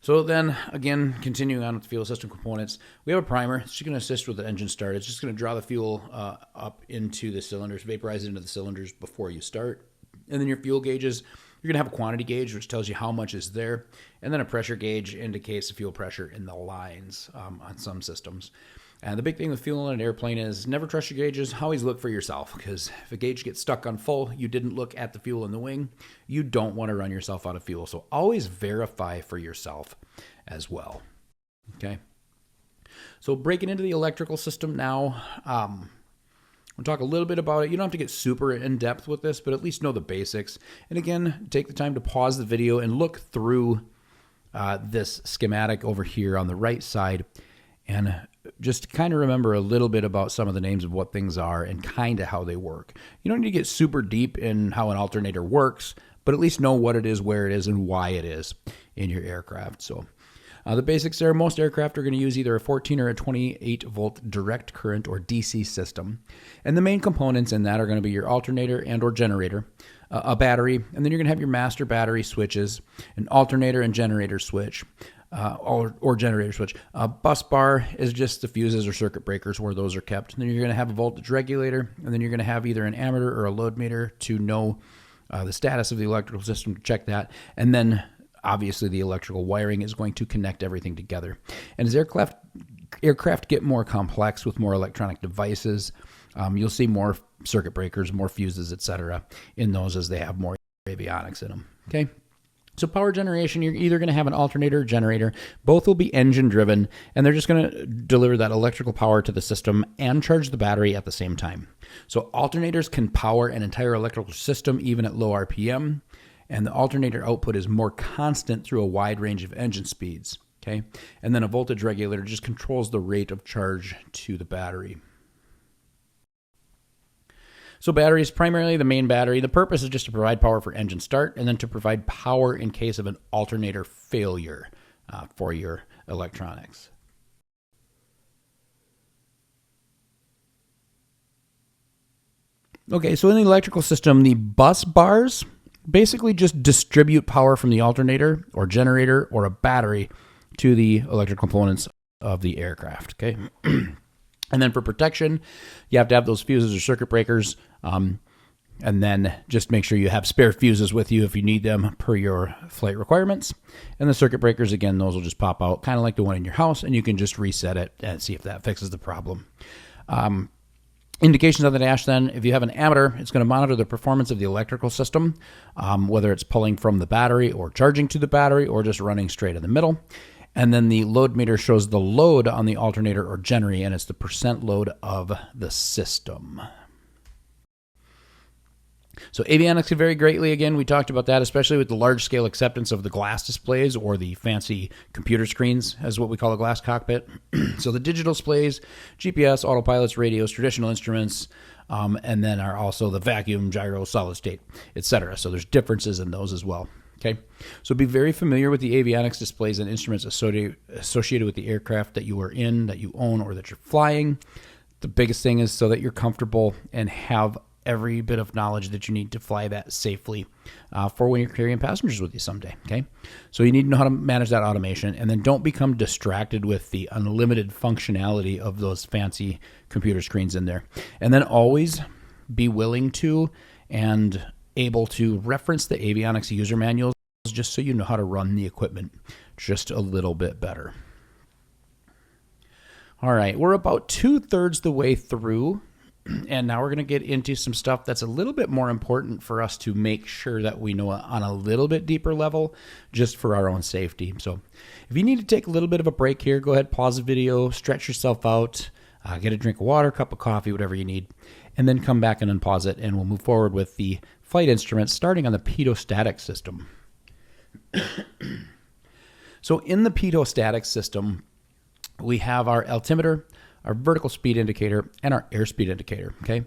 So then, again, continuing on with the fuel system components, we have a primer. It's just going to assist with the engine start. It's just going to draw the fuel up into the cylinders, vaporize it into the cylinders before you start. And then your fuel gauges, you're going to have a quantity gauge, which tells you how much is there. And then a pressure gauge indicates the fuel pressure in the lines on some systems. And the big thing with fuel in an airplane is never trust your gauges. Always look for yourself, because if a gauge gets stuck on full, you didn't look at the fuel in the wing, you don't want to run yourself out of fuel. So always verify for yourself as well. Okay. So breaking into the electrical system now, we'll talk a little bit about it. You don't have to get super in depth with this, but at least know the basics. And again, take the time to pause the video and look through this schematic over here on the right side, and just kind of remember a little bit about some of the names of what things are and kind of how they work. You don't need to get super deep in how an alternator works, but at least know what it is, where it is, and why it is in your aircraft. So the basics there, most aircraft are going to use either a 14 or a 28 volt direct current or DC system. And the main components in that are going to be your alternator and or generator, a battery, and then you're going to have your master battery switches, an alternator and generator switch, or generator switch. A bus bar is just the fuses or circuit breakers where those are kept. And then you're going to have a voltage regulator, and then you're going to have either an ammeter or a load meter to know the status of the electrical system, to check that. And then obviously the electrical wiring is going to connect everything together. And as aircraft get more complex with more electronic devices, you'll see more circuit breakers, more fuses, etc. in those as they have more avionics in them. Okay. So power generation, you're either going to have an alternator or generator. Both will be engine driven, and they're just going to deliver that electrical power to the system and charge the battery at the same time. So alternators can power an entire electrical system even at low RPM, and the alternator output is more constant through a wide range of engine speeds. Okay, and then a voltage regulator just controls the rate of charge to the battery. So batteries, primarily the main battery, the purpose is just to provide power for engine start and then to provide power in case of an alternator failure for your electronics. Okay, so in the electrical system, the bus bars basically just distribute power from the alternator or generator or a battery to the electrical components of the aircraft, okay? And then for protection, you have to have those fuses or circuit breakers, and then just make sure you have spare fuses with you if you need them per your flight requirements. And the circuit breakers, again, those will just pop out, kind of like the one in your house, and you can just reset it and see if that fixes the problem. Indications on the dash then, if you have an ammeter, it's going to monitor the performance of the electrical system, whether it's pulling from the battery or charging to the battery or just running straight in the middle. And then the load meter shows the load on the alternator or generator, and it's the percent load of the system. So avionics can vary greatly. Again, we talked about that, especially with the large-scale acceptance of the glass displays or the fancy computer screens, as what we call a glass cockpit. So the digital displays, GPS, autopilots, radios, traditional instruments, and then are also the vacuum, gyro, solid state, etc. So there's differences in those as well. Okay, so be very familiar with the avionics displays and instruments associated with the aircraft that you are in, that you own, or that you're flying. The biggest thing is so that you're comfortable and have every bit of knowledge that you need to fly that safely for when you're carrying passengers with you someday, okay? So you need to know how to manage that automation, and then don't become distracted with the unlimited functionality of those fancy computer screens in there. And then always be willing to and able to reference the avionics user manuals just so you know how to run the equipment just a little bit better. All right, we're about 2/3 the way through, and now we're going to get into some stuff that's a little bit more important for us to make sure that we know on a little bit deeper level, just for our own safety. So if you need to take a little bit of a break here, go ahead, pause the video, stretch yourself out, get a drink of water, cup of coffee, whatever you need, and then come back and unpause it, and we'll move forward with the flight instruments, starting on the pitot-static system. So in the pitot-static system, we have our altimeter, our vertical speed indicator, and our airspeed indicator, okay?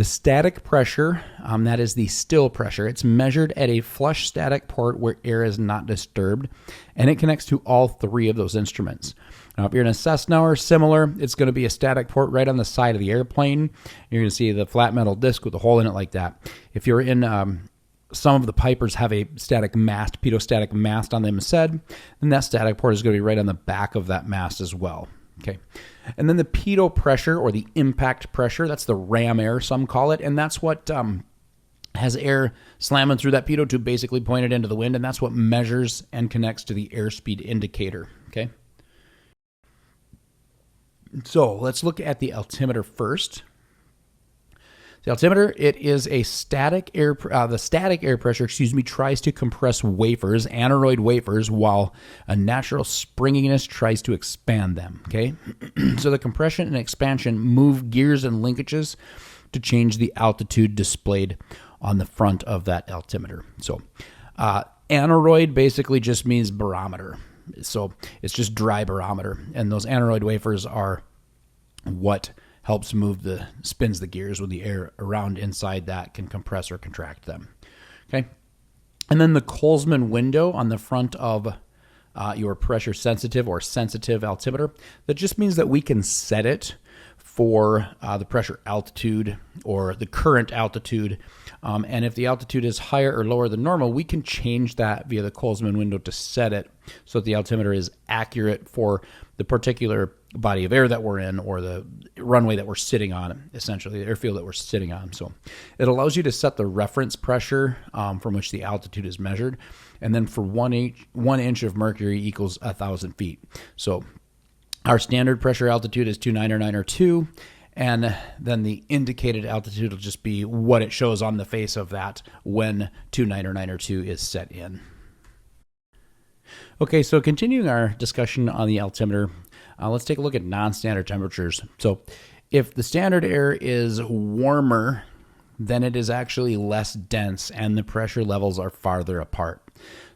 The static pressure, that is the still pressure. It's measured at a flush static port where air is not disturbed, and it connects to all three of those instruments. Now, if you're in a Cessna or similar, it's going to be a static port right on the side of the airplane. You're going to see the flat metal disc with a hole in it like that. If you're in some of the Pipers have a static mast, pitot-static mast on them instead, then that static port is going to be right on the back of that mast as well. Okay. And then the pitot pressure, or the impact pressure, that's the ram air, some call it, and that's what has air slamming through that pitot tube, basically pointed into the wind, and that's what measures and connects to the airspeed indicator. Okay. So let's look at the altimeter first. The altimeter, it is a static air, the static air pressure, tries to compress wafers, aneroid wafers, while a natural springiness tries to expand them, okay? So the compression and expansion move gears and linkages to change the altitude displayed on the front of that altimeter. So aneroid basically just means barometer. So it's just dry barometer, and those aneroid wafers are what helps spins the gears with the air around inside that can compress or contract them. Okay. And then the Kollsman window on the front of your pressure sensitive or sensitive altimeter, that just means that we can set it for the pressure altitude or the current altitude. And if the altitude is higher or lower than normal, we can change that via the Kollsman window to set it so that the altimeter is accurate for the particular body of air that we're in, or the runway that we're sitting on, essentially the airfield that we're sitting on. So it allows you to set the reference pressure from which the altitude is measured. And then for 1 inch of mercury equals 1,000 feet. So our standard pressure altitude is 29902, and then the indicated altitude will just be what it shows on the face of that when 29902 is set in. Okay, so continuing our discussion on the altimeter, let's take a look at non-standard temperatures. So if the standard air is warmer, then it is actually less dense and the pressure levels are farther apart.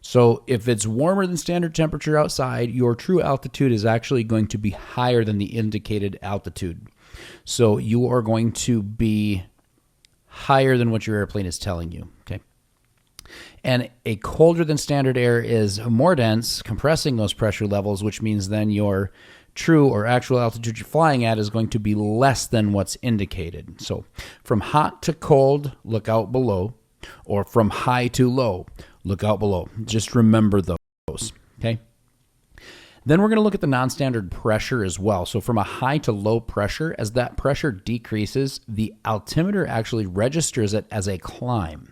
So if it's warmer than standard temperature outside, your true altitude is actually going to be higher than the indicated altitude. So you are going to be higher than what your airplane is telling you, okay? And a colder than standard air is more dense, compressing those pressure levels, which means then your true or actual altitude you're flying at is going to be less than what's indicated. So from hot to cold, look out below, or from high to low, look out below. Just remember those, okay? Then we're going to look at the non-standard pressure as well. So from a high to low pressure, as that pressure decreases, the altimeter actually registers it as a climb.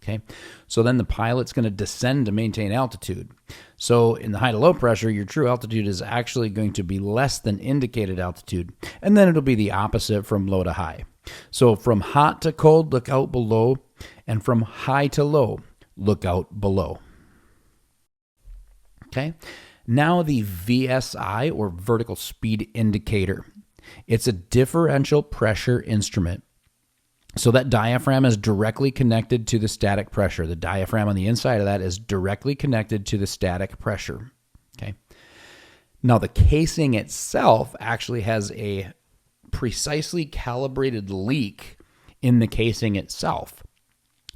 Okay, so then the pilot's going to descend to maintain altitude. So in the high to low pressure, your true altitude is actually going to be less than indicated altitude, and then it'll be the opposite from low to high. So from hot to cold, look out below, and from high to low, look out below. Okay, now the VSI, or vertical speed indicator. It's a differential pressure instrument. So that diaphragm is directly connected to the static pressure. The diaphragm on the inside of that is directly connected to the static pressure. Okay. Now the casing itself actually has a precisely calibrated leak in the casing itself.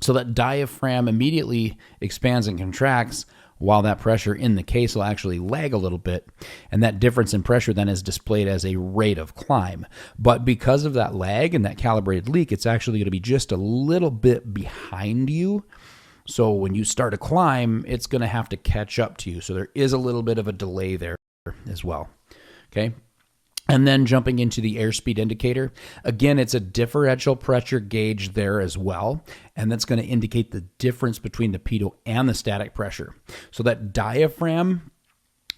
So that diaphragm immediately expands and contracts while that pressure in the case will actually lag a little bit, and that difference in pressure then is displayed as a rate of climb. But because of that lag and that calibrated leak, it's actually going to be just a little bit behind you. So when you start a climb, it's going to have to catch up to you. So there is a little bit of a delay there as well. Okay. And then jumping into the airspeed indicator, again, it's a differential pressure gauge there as well, and that's going to indicate the difference between the pitot and the static pressure. So that diaphragm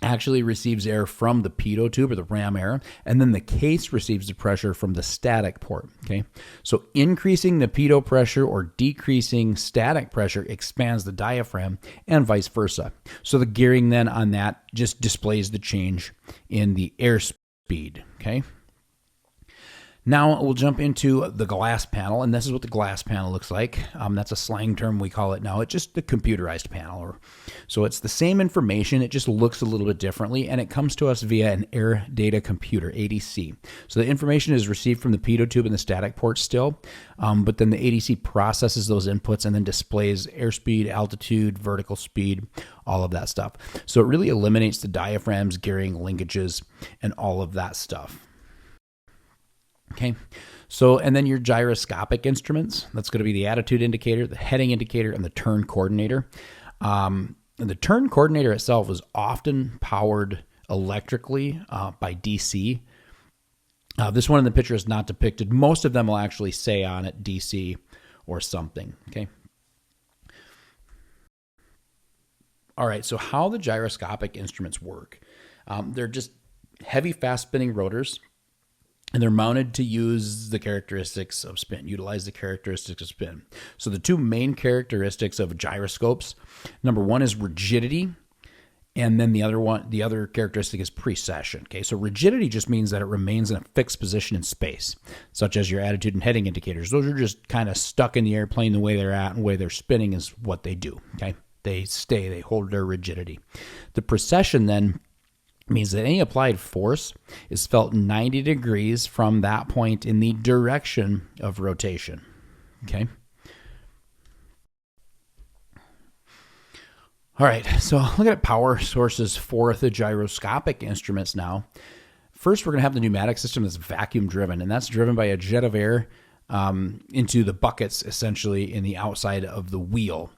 actually receives air from the pitot tube or the ram air, and then the case receives the pressure from the static port, okay? So increasing the pitot pressure or decreasing static pressure expands the diaphragm and vice versa. So the gearing then on that just displays the change in the airspeed. Okay. Now we'll jump into the glass panel, and this is what the glass panel looks like. That's a slang term we call it now. It's just the computerized panel. So it's the same information, it just looks a little bit differently, and it comes to us via an air data computer, ADC. So the information is received from the pitot tube and the static port still, but then the ADC processes those inputs and then displays airspeed, altitude, vertical speed, all of that stuff. So it really eliminates the diaphragms, gearing, linkages, and all of that stuff. Okay, so and then your gyroscopic instruments, that's going to be the attitude indicator, the heading indicator, and the turn coordinator. And the turn coordinator itself is often powered electrically by DC. This one in the picture is not depicted. Most of them will actually say on it DC or something, okay? All right, so how the gyroscopic instruments work. They're just heavy, fast-spinning rotors, and they're mounted to use the characteristics of spin, utilize the characteristics of spin. So the two main characteristics of gyroscopes, number one is rigidity, and then the other characteristic is precession. Okay, so rigidity just means that it remains in a fixed position in space, such as your attitude and heading indicators. Those are just kind of stuck in the airplane the way they're at, and the way they're spinning is what they do. Okay, they stay, they hold their rigidity. The precession then means that any applied force is felt 90 degrees from that point in the direction of rotation. Okay. All right, so looking at power sources for the gyroscopic instruments now. First, we're going to have the pneumatic system that's vacuum driven, and that's driven by a jet of air into the buckets, essentially, in the outside of the wheel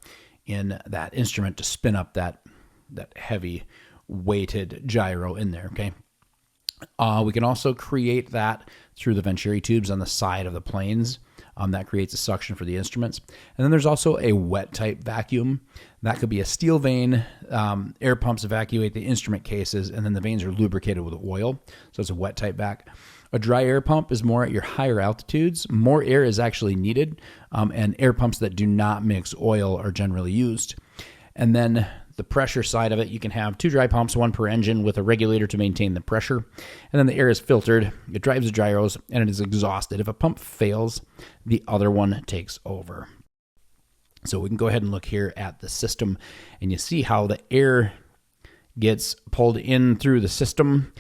in that instrument to spin up that heavy weighted gyro in there, okay? We can also create that through the Venturi tubes on the side of the planes. That creates a suction for the instruments. And then there's also a wet type vacuum. That could be a steel vein. Air pumps evacuate the instrument cases, and then the vanes are lubricated with oil. So it's a wet type vac. A dry air pump is more at your higher altitudes. More air is actually needed, and air pumps that do not mix oil are generally used. And then the pressure side of it, you can have two dry pumps, one per engine with a regulator to maintain the pressure. And then the air is filtered, it drives the gyros, and it is exhausted. If a pump fails, the other one takes over. So we can go ahead and look here at the system, and you see how the air gets pulled in through the system,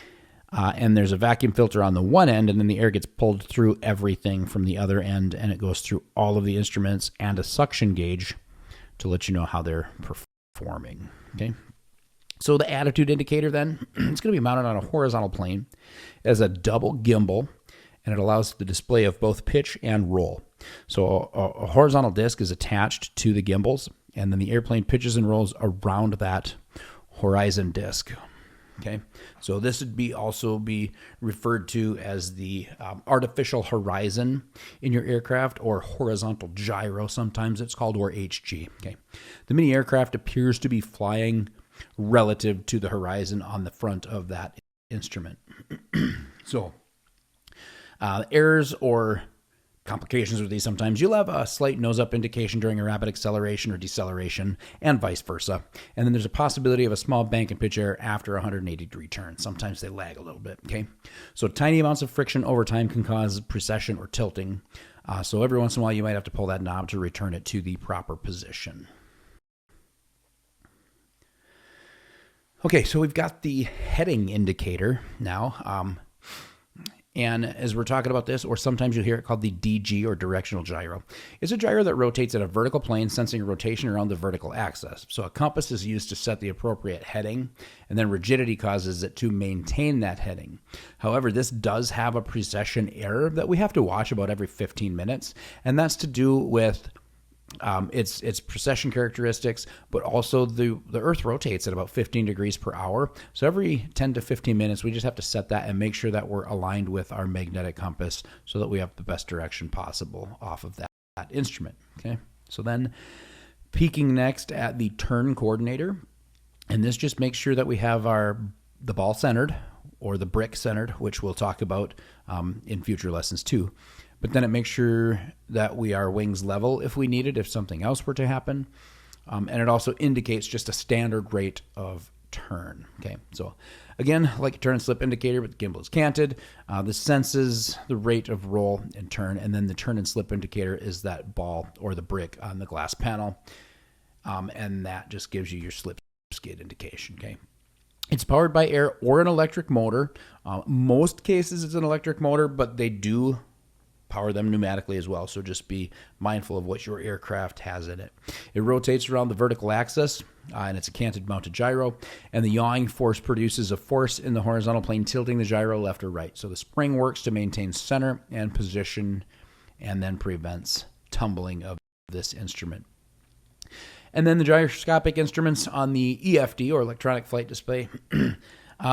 and there's a vacuum filter on the one end, and then the air gets pulled through everything from the other end, and it goes through all of the instruments and a suction gauge to let you know how they're performing. Okay, so the attitude indicator then, it's going to be mounted on a horizontal plane as a double gimbal, and it allows the display of both pitch and roll. So a horizontal disc is attached to the gimbals, and then the airplane pitches and rolls around that horizon disc. Okay, so this would also be referred to as the artificial horizon in your aircraft, or horizontal gyro, sometimes it's called, or HG. Okay, the mini aircraft appears to be flying relative to the horizon on the front of that instrument. So errors or complications with these, sometimes you'll have a slight nose-up indication during a rapid acceleration or deceleration, and vice versa. And then there's a possibility of a small bank and pitch error after a 180-degree turn. Sometimes they lag a little bit, okay? So tiny amounts of friction over time can cause precession or tilting. So every once in a while, you might have to pull that knob to return it to the proper position. Okay, so we've got the heading indicator now. And as we're talking about this, or sometimes you'll hear it called the DG, or directional gyro. It's a gyro that rotates at a vertical plane, sensing rotation around the vertical axis. So a compass is used to set the appropriate heading, and then rigidity causes it to maintain that heading. However, this does have a precession error that we have to watch about every 15 minutes, and that's to do with its precession characteristics, but also the Earth rotates at about 15 degrees per hour. So every 10 to 15 minutes, we just have to set that and make sure that we're aligned with our magnetic compass so that we have the best direction possible off of that instrument. Okay, so then peeking next at the turn coordinator, and this just makes sure that we have the ball centered, or the brick centered, which we'll talk about in future lessons too. But then it makes sure that we are wings level if we need it, if something else were to happen. And it also indicates just a standard rate of turn. Okay, so again, like a turn and slip indicator, but the gimbal is canted. This senses the rate of roll and turn, and then the turn and slip indicator is that ball or the brick on the glass panel, and that just gives you your slip skid indication. Okay, it's powered by air or an electric motor. Most cases it's an electric motor, but they do power them pneumatically as well, so just be mindful of what your aircraft has in it. It rotates around the vertical axis, and it's a canted mounted gyro, and the yawing force produces a force in the horizontal plane tilting the gyro left or right. So the spring works to maintain center and position and then prevents tumbling of this instrument. And then the gyroscopic instruments on the EFD, or electronic flight display,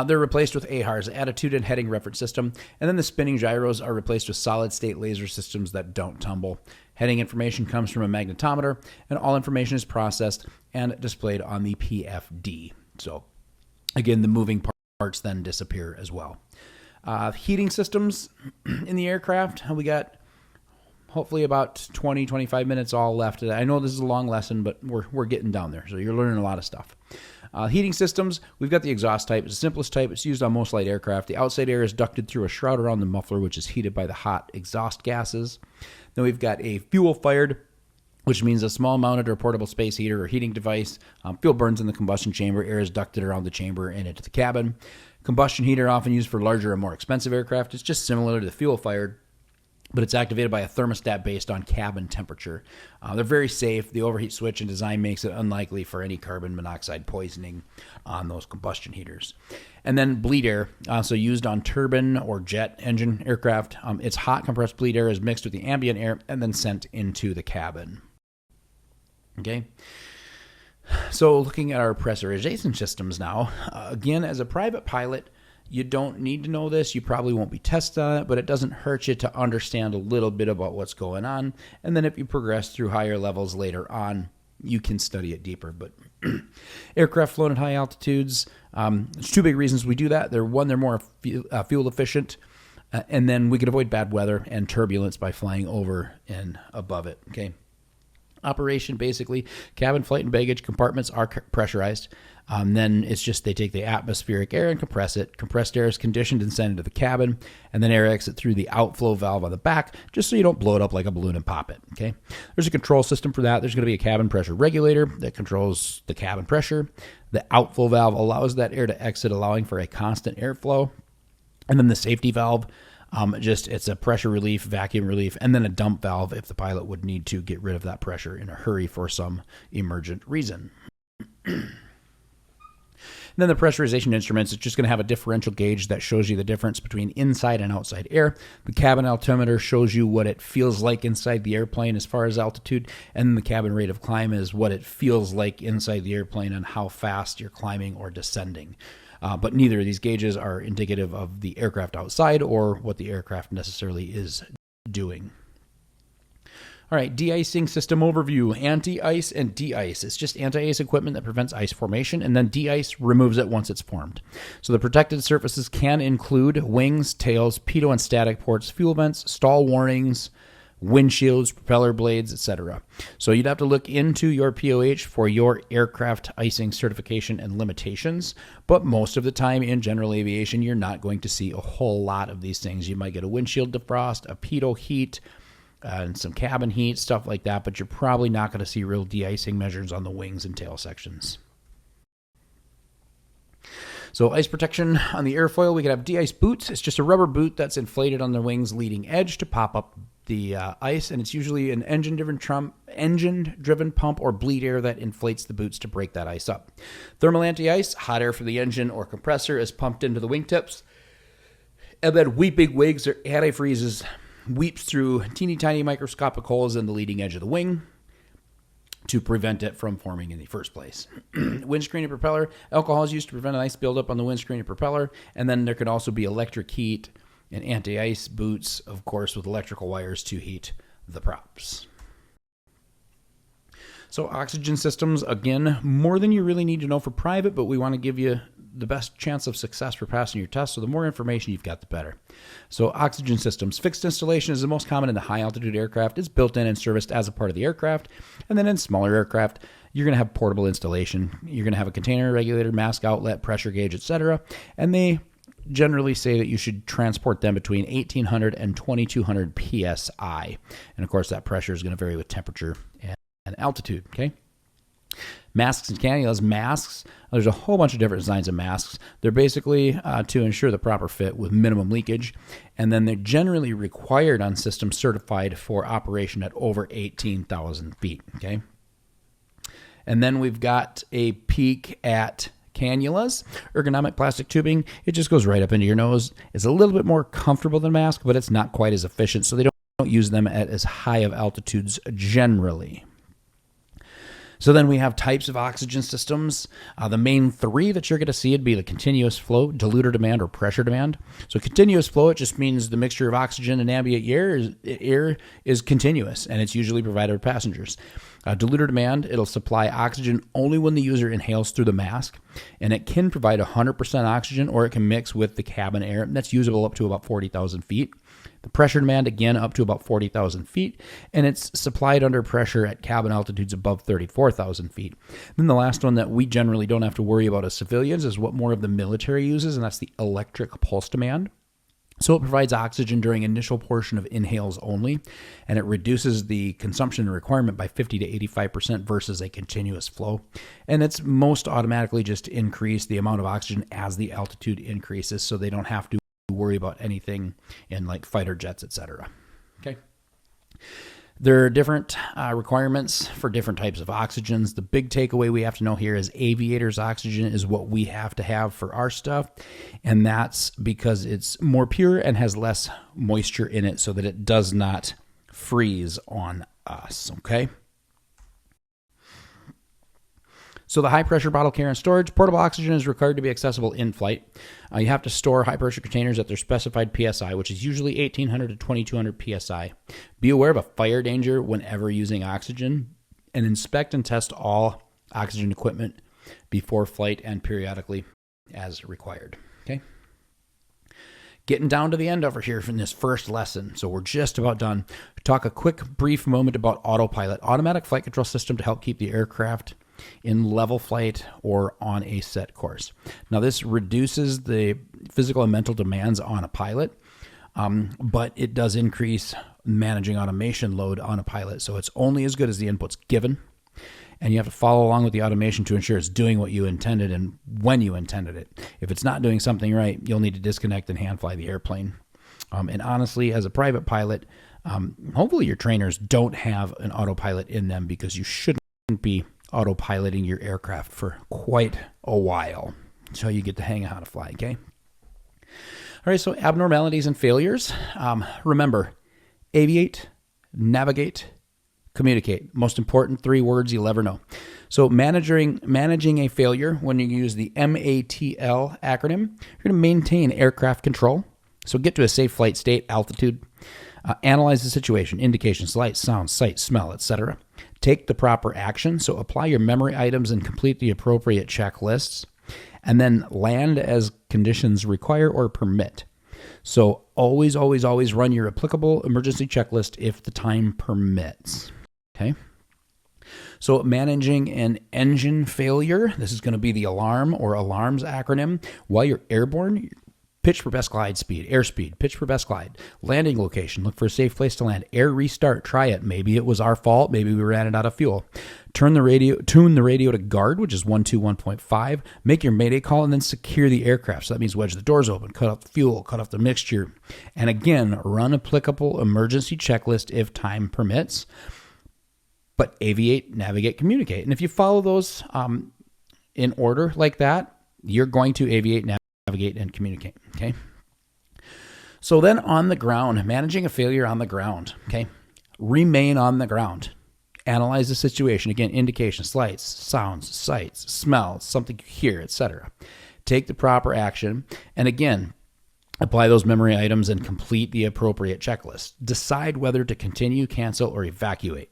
they're replaced with AHRS, attitude and heading reference system, and then the spinning gyros are replaced with solid-state laser systems that don't tumble. Heading information comes from a magnetometer, and all information is processed and displayed on the PFD. So, again, the moving parts then disappear as well. Heating systems in the aircraft, we got hopefully about 20, 25 minutes all left. I know this is a long lesson, but we're getting down there, so you're learning a lot of stuff. Heating systems, we've got the exhaust type. It's the simplest type. It's used on most light aircraft. The outside air is ducted through a shroud around the muffler, which is heated by the hot exhaust gases. Then we've got a fuel-fired, which means a small mounted or portable space heater or heating device. Fuel burns in the combustion chamber. Air is ducted around the chamber and into the cabin. Combustion heater often used for larger and more expensive aircraft. It's just similar to the fuel-fired, but it's activated by a thermostat based on cabin temperature. They're very safe. The overheat switch and design makes it unlikely for any carbon monoxide poisoning on those combustion heaters. And then bleed air, so used on turbine or jet engine aircraft. It's hot compressed bleed air is mixed with the ambient air and then sent into the cabin. Okay. So looking at our pressurization systems now, again, as a private pilot, you don't need to know this. You probably won't be tested on it, but it doesn't hurt you to understand a little bit about what's going on. And then if you progress through higher levels later on, you can study it deeper. But aircraft flown at high altitudes, there's two big reasons we do that. They're more fuel efficient, and then we can avoid bad weather and turbulence by flying over and above it. Okay. Operation, basically, cabin, flight, and baggage compartments are pressurized. Then it's just they take the atmospheric air and compress it. Compressed air is conditioned and sent into the cabin, and then air exit through the outflow valve on the back, just so you don't blow it up like a balloon and pop it. Okay. There's a control system for that. There's going to be a cabin pressure regulator that controls the cabin pressure. The outflow valve allows that air to exit, allowing for a constant airflow. And then the safety valve, it's a pressure relief, vacuum relief, and then a dump valve if the pilot would need to get rid of that pressure in a hurry for some emergent reason. And then the pressurization instruments, it's just going to have a differential gauge that shows you the difference between inside and outside air. The cabin altimeter shows you what it feels like inside the airplane as far as altitude, and the cabin rate of climb is what it feels like inside the airplane and how fast you're climbing or descending. But neither of these gauges are indicative of the aircraft outside or what the aircraft necessarily is doing. All right, de-icing system overview, anti-ice and de-ice. It's just anti-ice equipment that prevents ice formation, and then de-ice removes it once it's formed. So the protected surfaces can include wings, tails, pitot and static ports, fuel vents, stall warnings, windshields, propeller blades, etc. So you'd have to look into your POH for your aircraft icing certification and limitations, but most of the time in general aviation, you're not going to see a whole lot of these things. You might get a windshield defrost, a pitot heat, and some cabin heat, stuff like that, but you're probably not going to see real de-icing measures on the wings and tail sections. So ice protection on the airfoil, we could have de-ice boots. It's just a rubber boot that's inflated on the wing's leading edge to pop up the ice, and it's usually an engine-driven pump or bleed air that inflates the boots to break that ice up. Thermal anti-ice, hot air from the engine or compressor is pumped into the wingtips, and then weeping wings or antifreezes weeps through teeny tiny microscopic holes in the leading edge of the wing to prevent it from forming in the first place. Windscreen and propeller, alcohol is used to prevent ice buildup on the windscreen and propeller, and then there could also be electric heat and anti-ice boots, of course, with electrical wires to heat the props. So oxygen systems, again, more than you really need to know for private, but we want to give you the best chance of success for passing your test. So the more information you've got, the better. So oxygen systems. Fixed installation is the most common in the high altitude aircraft. It's built in and serviced as a part of the aircraft. And then in smaller aircraft, you're going to have portable installation. You're going to have a container regulator, mask outlet, pressure gauge, etc. And they generally say that you should transport them between 1800 and 2200 psi. And of course, that pressure is going to vary with temperature and altitude. Okay. Masks and cannulas. Masks, there's a whole bunch of different designs of masks. They're basically to ensure the proper fit with minimum leakage. And then they're generally required on systems certified for operation at over 18,000 feet. Okay. And then we've got a peek at cannulas. Ergonomic plastic tubing. It just goes right up into your nose. It's a little bit more comfortable than a mask, but it's not quite as efficient. So they don't use them at as high of altitudes generally. So then we have types of oxygen systems. The main three that you're going to see would be the continuous flow, diluter demand, or pressure demand. So continuous flow, it just means the mixture of oxygen and ambient air is continuous, and it's usually provided to passengers. Diluter demand, it'll supply oxygen only when the user inhales through the mask, and it can provide 100% oxygen, or it can mix with the cabin air. That's usable up to about 40,000 feet. The pressure demand, again, up to about 40,000 feet, and it's supplied under pressure at cabin altitudes above 34,000 feet. Then the last one that we generally don't have to worry about as civilians is what more of the military uses, and that's the electric pulse demand. So it provides oxygen during initial portion of inhales only, and it reduces the consumption requirement by 50 to 85% versus a continuous flow. And it's most automatically just increase the amount of oxygen as the altitude increases, so they don't have to worry about anything in like fighter jets, etc. Okay. There are different requirements for different types of oxygens. The big takeaway we have to know here is aviators oxygen is what we have to have for our stuff. And that's because it's more pure and has less moisture in it so that it does not freeze on us. Okay. So the high pressure bottle care and storage, portable oxygen is required to be accessible in flight. You have to store high pressure containers at their specified PSI, which is usually 1800 to 2200 PSI. Be aware of a fire danger whenever using oxygen, and inspect and test all oxygen equipment before flight and periodically as required. Okay. Getting down to the end over here from this first lesson. So we're just about done. Talk a quick brief moment about autopilot, automatic flight control system to help keep the aircraft in level flight or on a set course. Now, this reduces the physical and mental demands on a pilot, but it does increase managing automation load on a pilot. So it's only as good as the inputs given, and you have to follow along with the automation to ensure it's doing what you intended and when you intended it. If it's not doing something right, you'll need to disconnect and hand fly the airplane. And honestly, as a private pilot, hopefully your trainers don't have an autopilot in them, because you shouldn't be autopiloting your aircraft for quite a while until you get the hang of how to fly, okay? All right, so abnormalities and failures. Remember, aviate, navigate, communicate. Most important 3 words you'll ever know. So managing a failure, when you use the MATL acronym, you're going to maintain aircraft control. So get to a safe flight state, altitude. Analyze the situation, indications, light, sound, sight, smell, etc. Take the proper action. So apply your memory items and complete the appropriate checklists. And then land as conditions require or permit. So always, always, always run your applicable emergency checklist if the time permits. Okay. So managing an engine failure, this is going to be the alarm or alarms acronym. While you're airborne, pitch for best glide speed, airspeed, pitch for best glide, landing location, look for a safe place to land, air restart, try it. Maybe it was our fault. Maybe we ran it out of fuel. Tune the radio to guard, which is 121.5. Make your mayday call and then secure the aircraft. So that means wedge the doors open, cut off the fuel, cut off the mixture. And again, run applicable emergency checklist if time permits. But aviate, navigate, communicate. And if you follow those in order like that, you're going to aviate, navigate, and communicate. Okay. So then on the ground, managing a failure on the ground. Okay. Remain on the ground. Analyze the situation. Again, indications, lights, sounds, sights, smells, something you hear, etc. Take the proper action. And again, apply those memory items and complete the appropriate checklist. Decide whether to continue, cancel, or evacuate.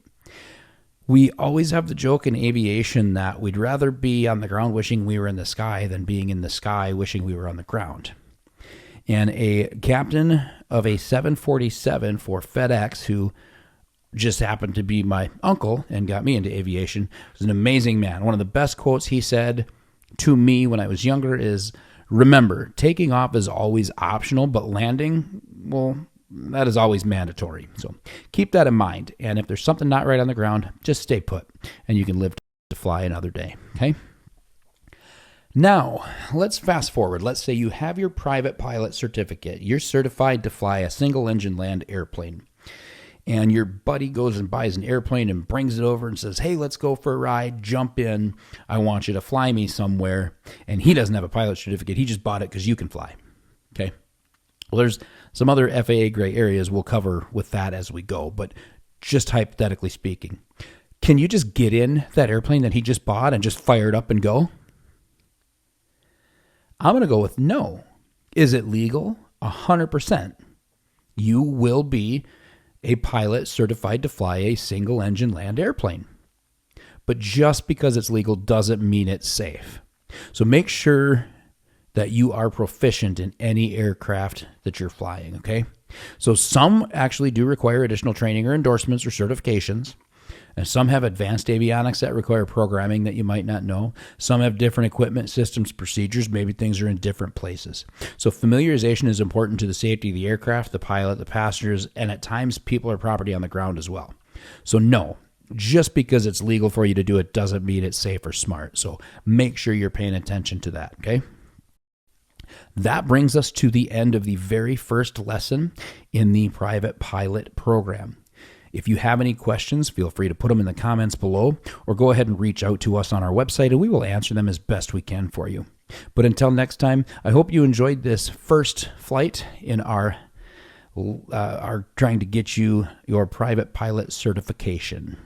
We always have the joke in aviation that we'd rather be on the ground wishing we were in the sky than being in the sky wishing we were on the ground. And a captain of a 747 for FedEx, who just happened to be my uncle and got me into aviation, was an amazing man. One of the best quotes he said to me when I was younger is, remember, taking off is always optional, but landing, well, that is always mandatory. So keep that in mind. And if there's something not right on the ground, just stay put and you can live to fly another day. Okay. Now, let's fast forward. Let's say you have your private pilot certificate. You're certified to fly a single engine land airplane. And your buddy goes and buys an airplane and brings it over and says, hey, let's go for a ride. Jump in. I want you to fly me somewhere. And he doesn't have a pilot certificate. He just bought it because you can fly. Okay. Well, there's some other FAA gray areas we'll cover with that as we go. But just hypothetically speaking, can you just get in that airplane that he just bought and just fire it up and go? I'm going to go with no. Is it legal? 100%. You will be a pilot certified to fly a single engine land airplane. But just because it's legal doesn't mean it's safe. So make sure that you are proficient in any aircraft that you're flying, okay? So some actually do require additional training or endorsements or certifications. And some have advanced avionics that require programming that you might not know. Some have different equipment, systems, procedures. Maybe things are in different places. So familiarization is important to the safety of the aircraft, the pilot, the passengers, and at times people or property on the ground as well. So no, just because it's legal for you to do it doesn't mean it's safe or smart. So make sure you're paying attention to that, okay? That brings us to the end of the very first lesson in the private pilot program. If you have any questions, feel free to put them in the comments below or go ahead and reach out to us on our website and we will answer them as best we can for you. But until next time, I hope you enjoyed this first flight in our trying to get you your private pilot certification.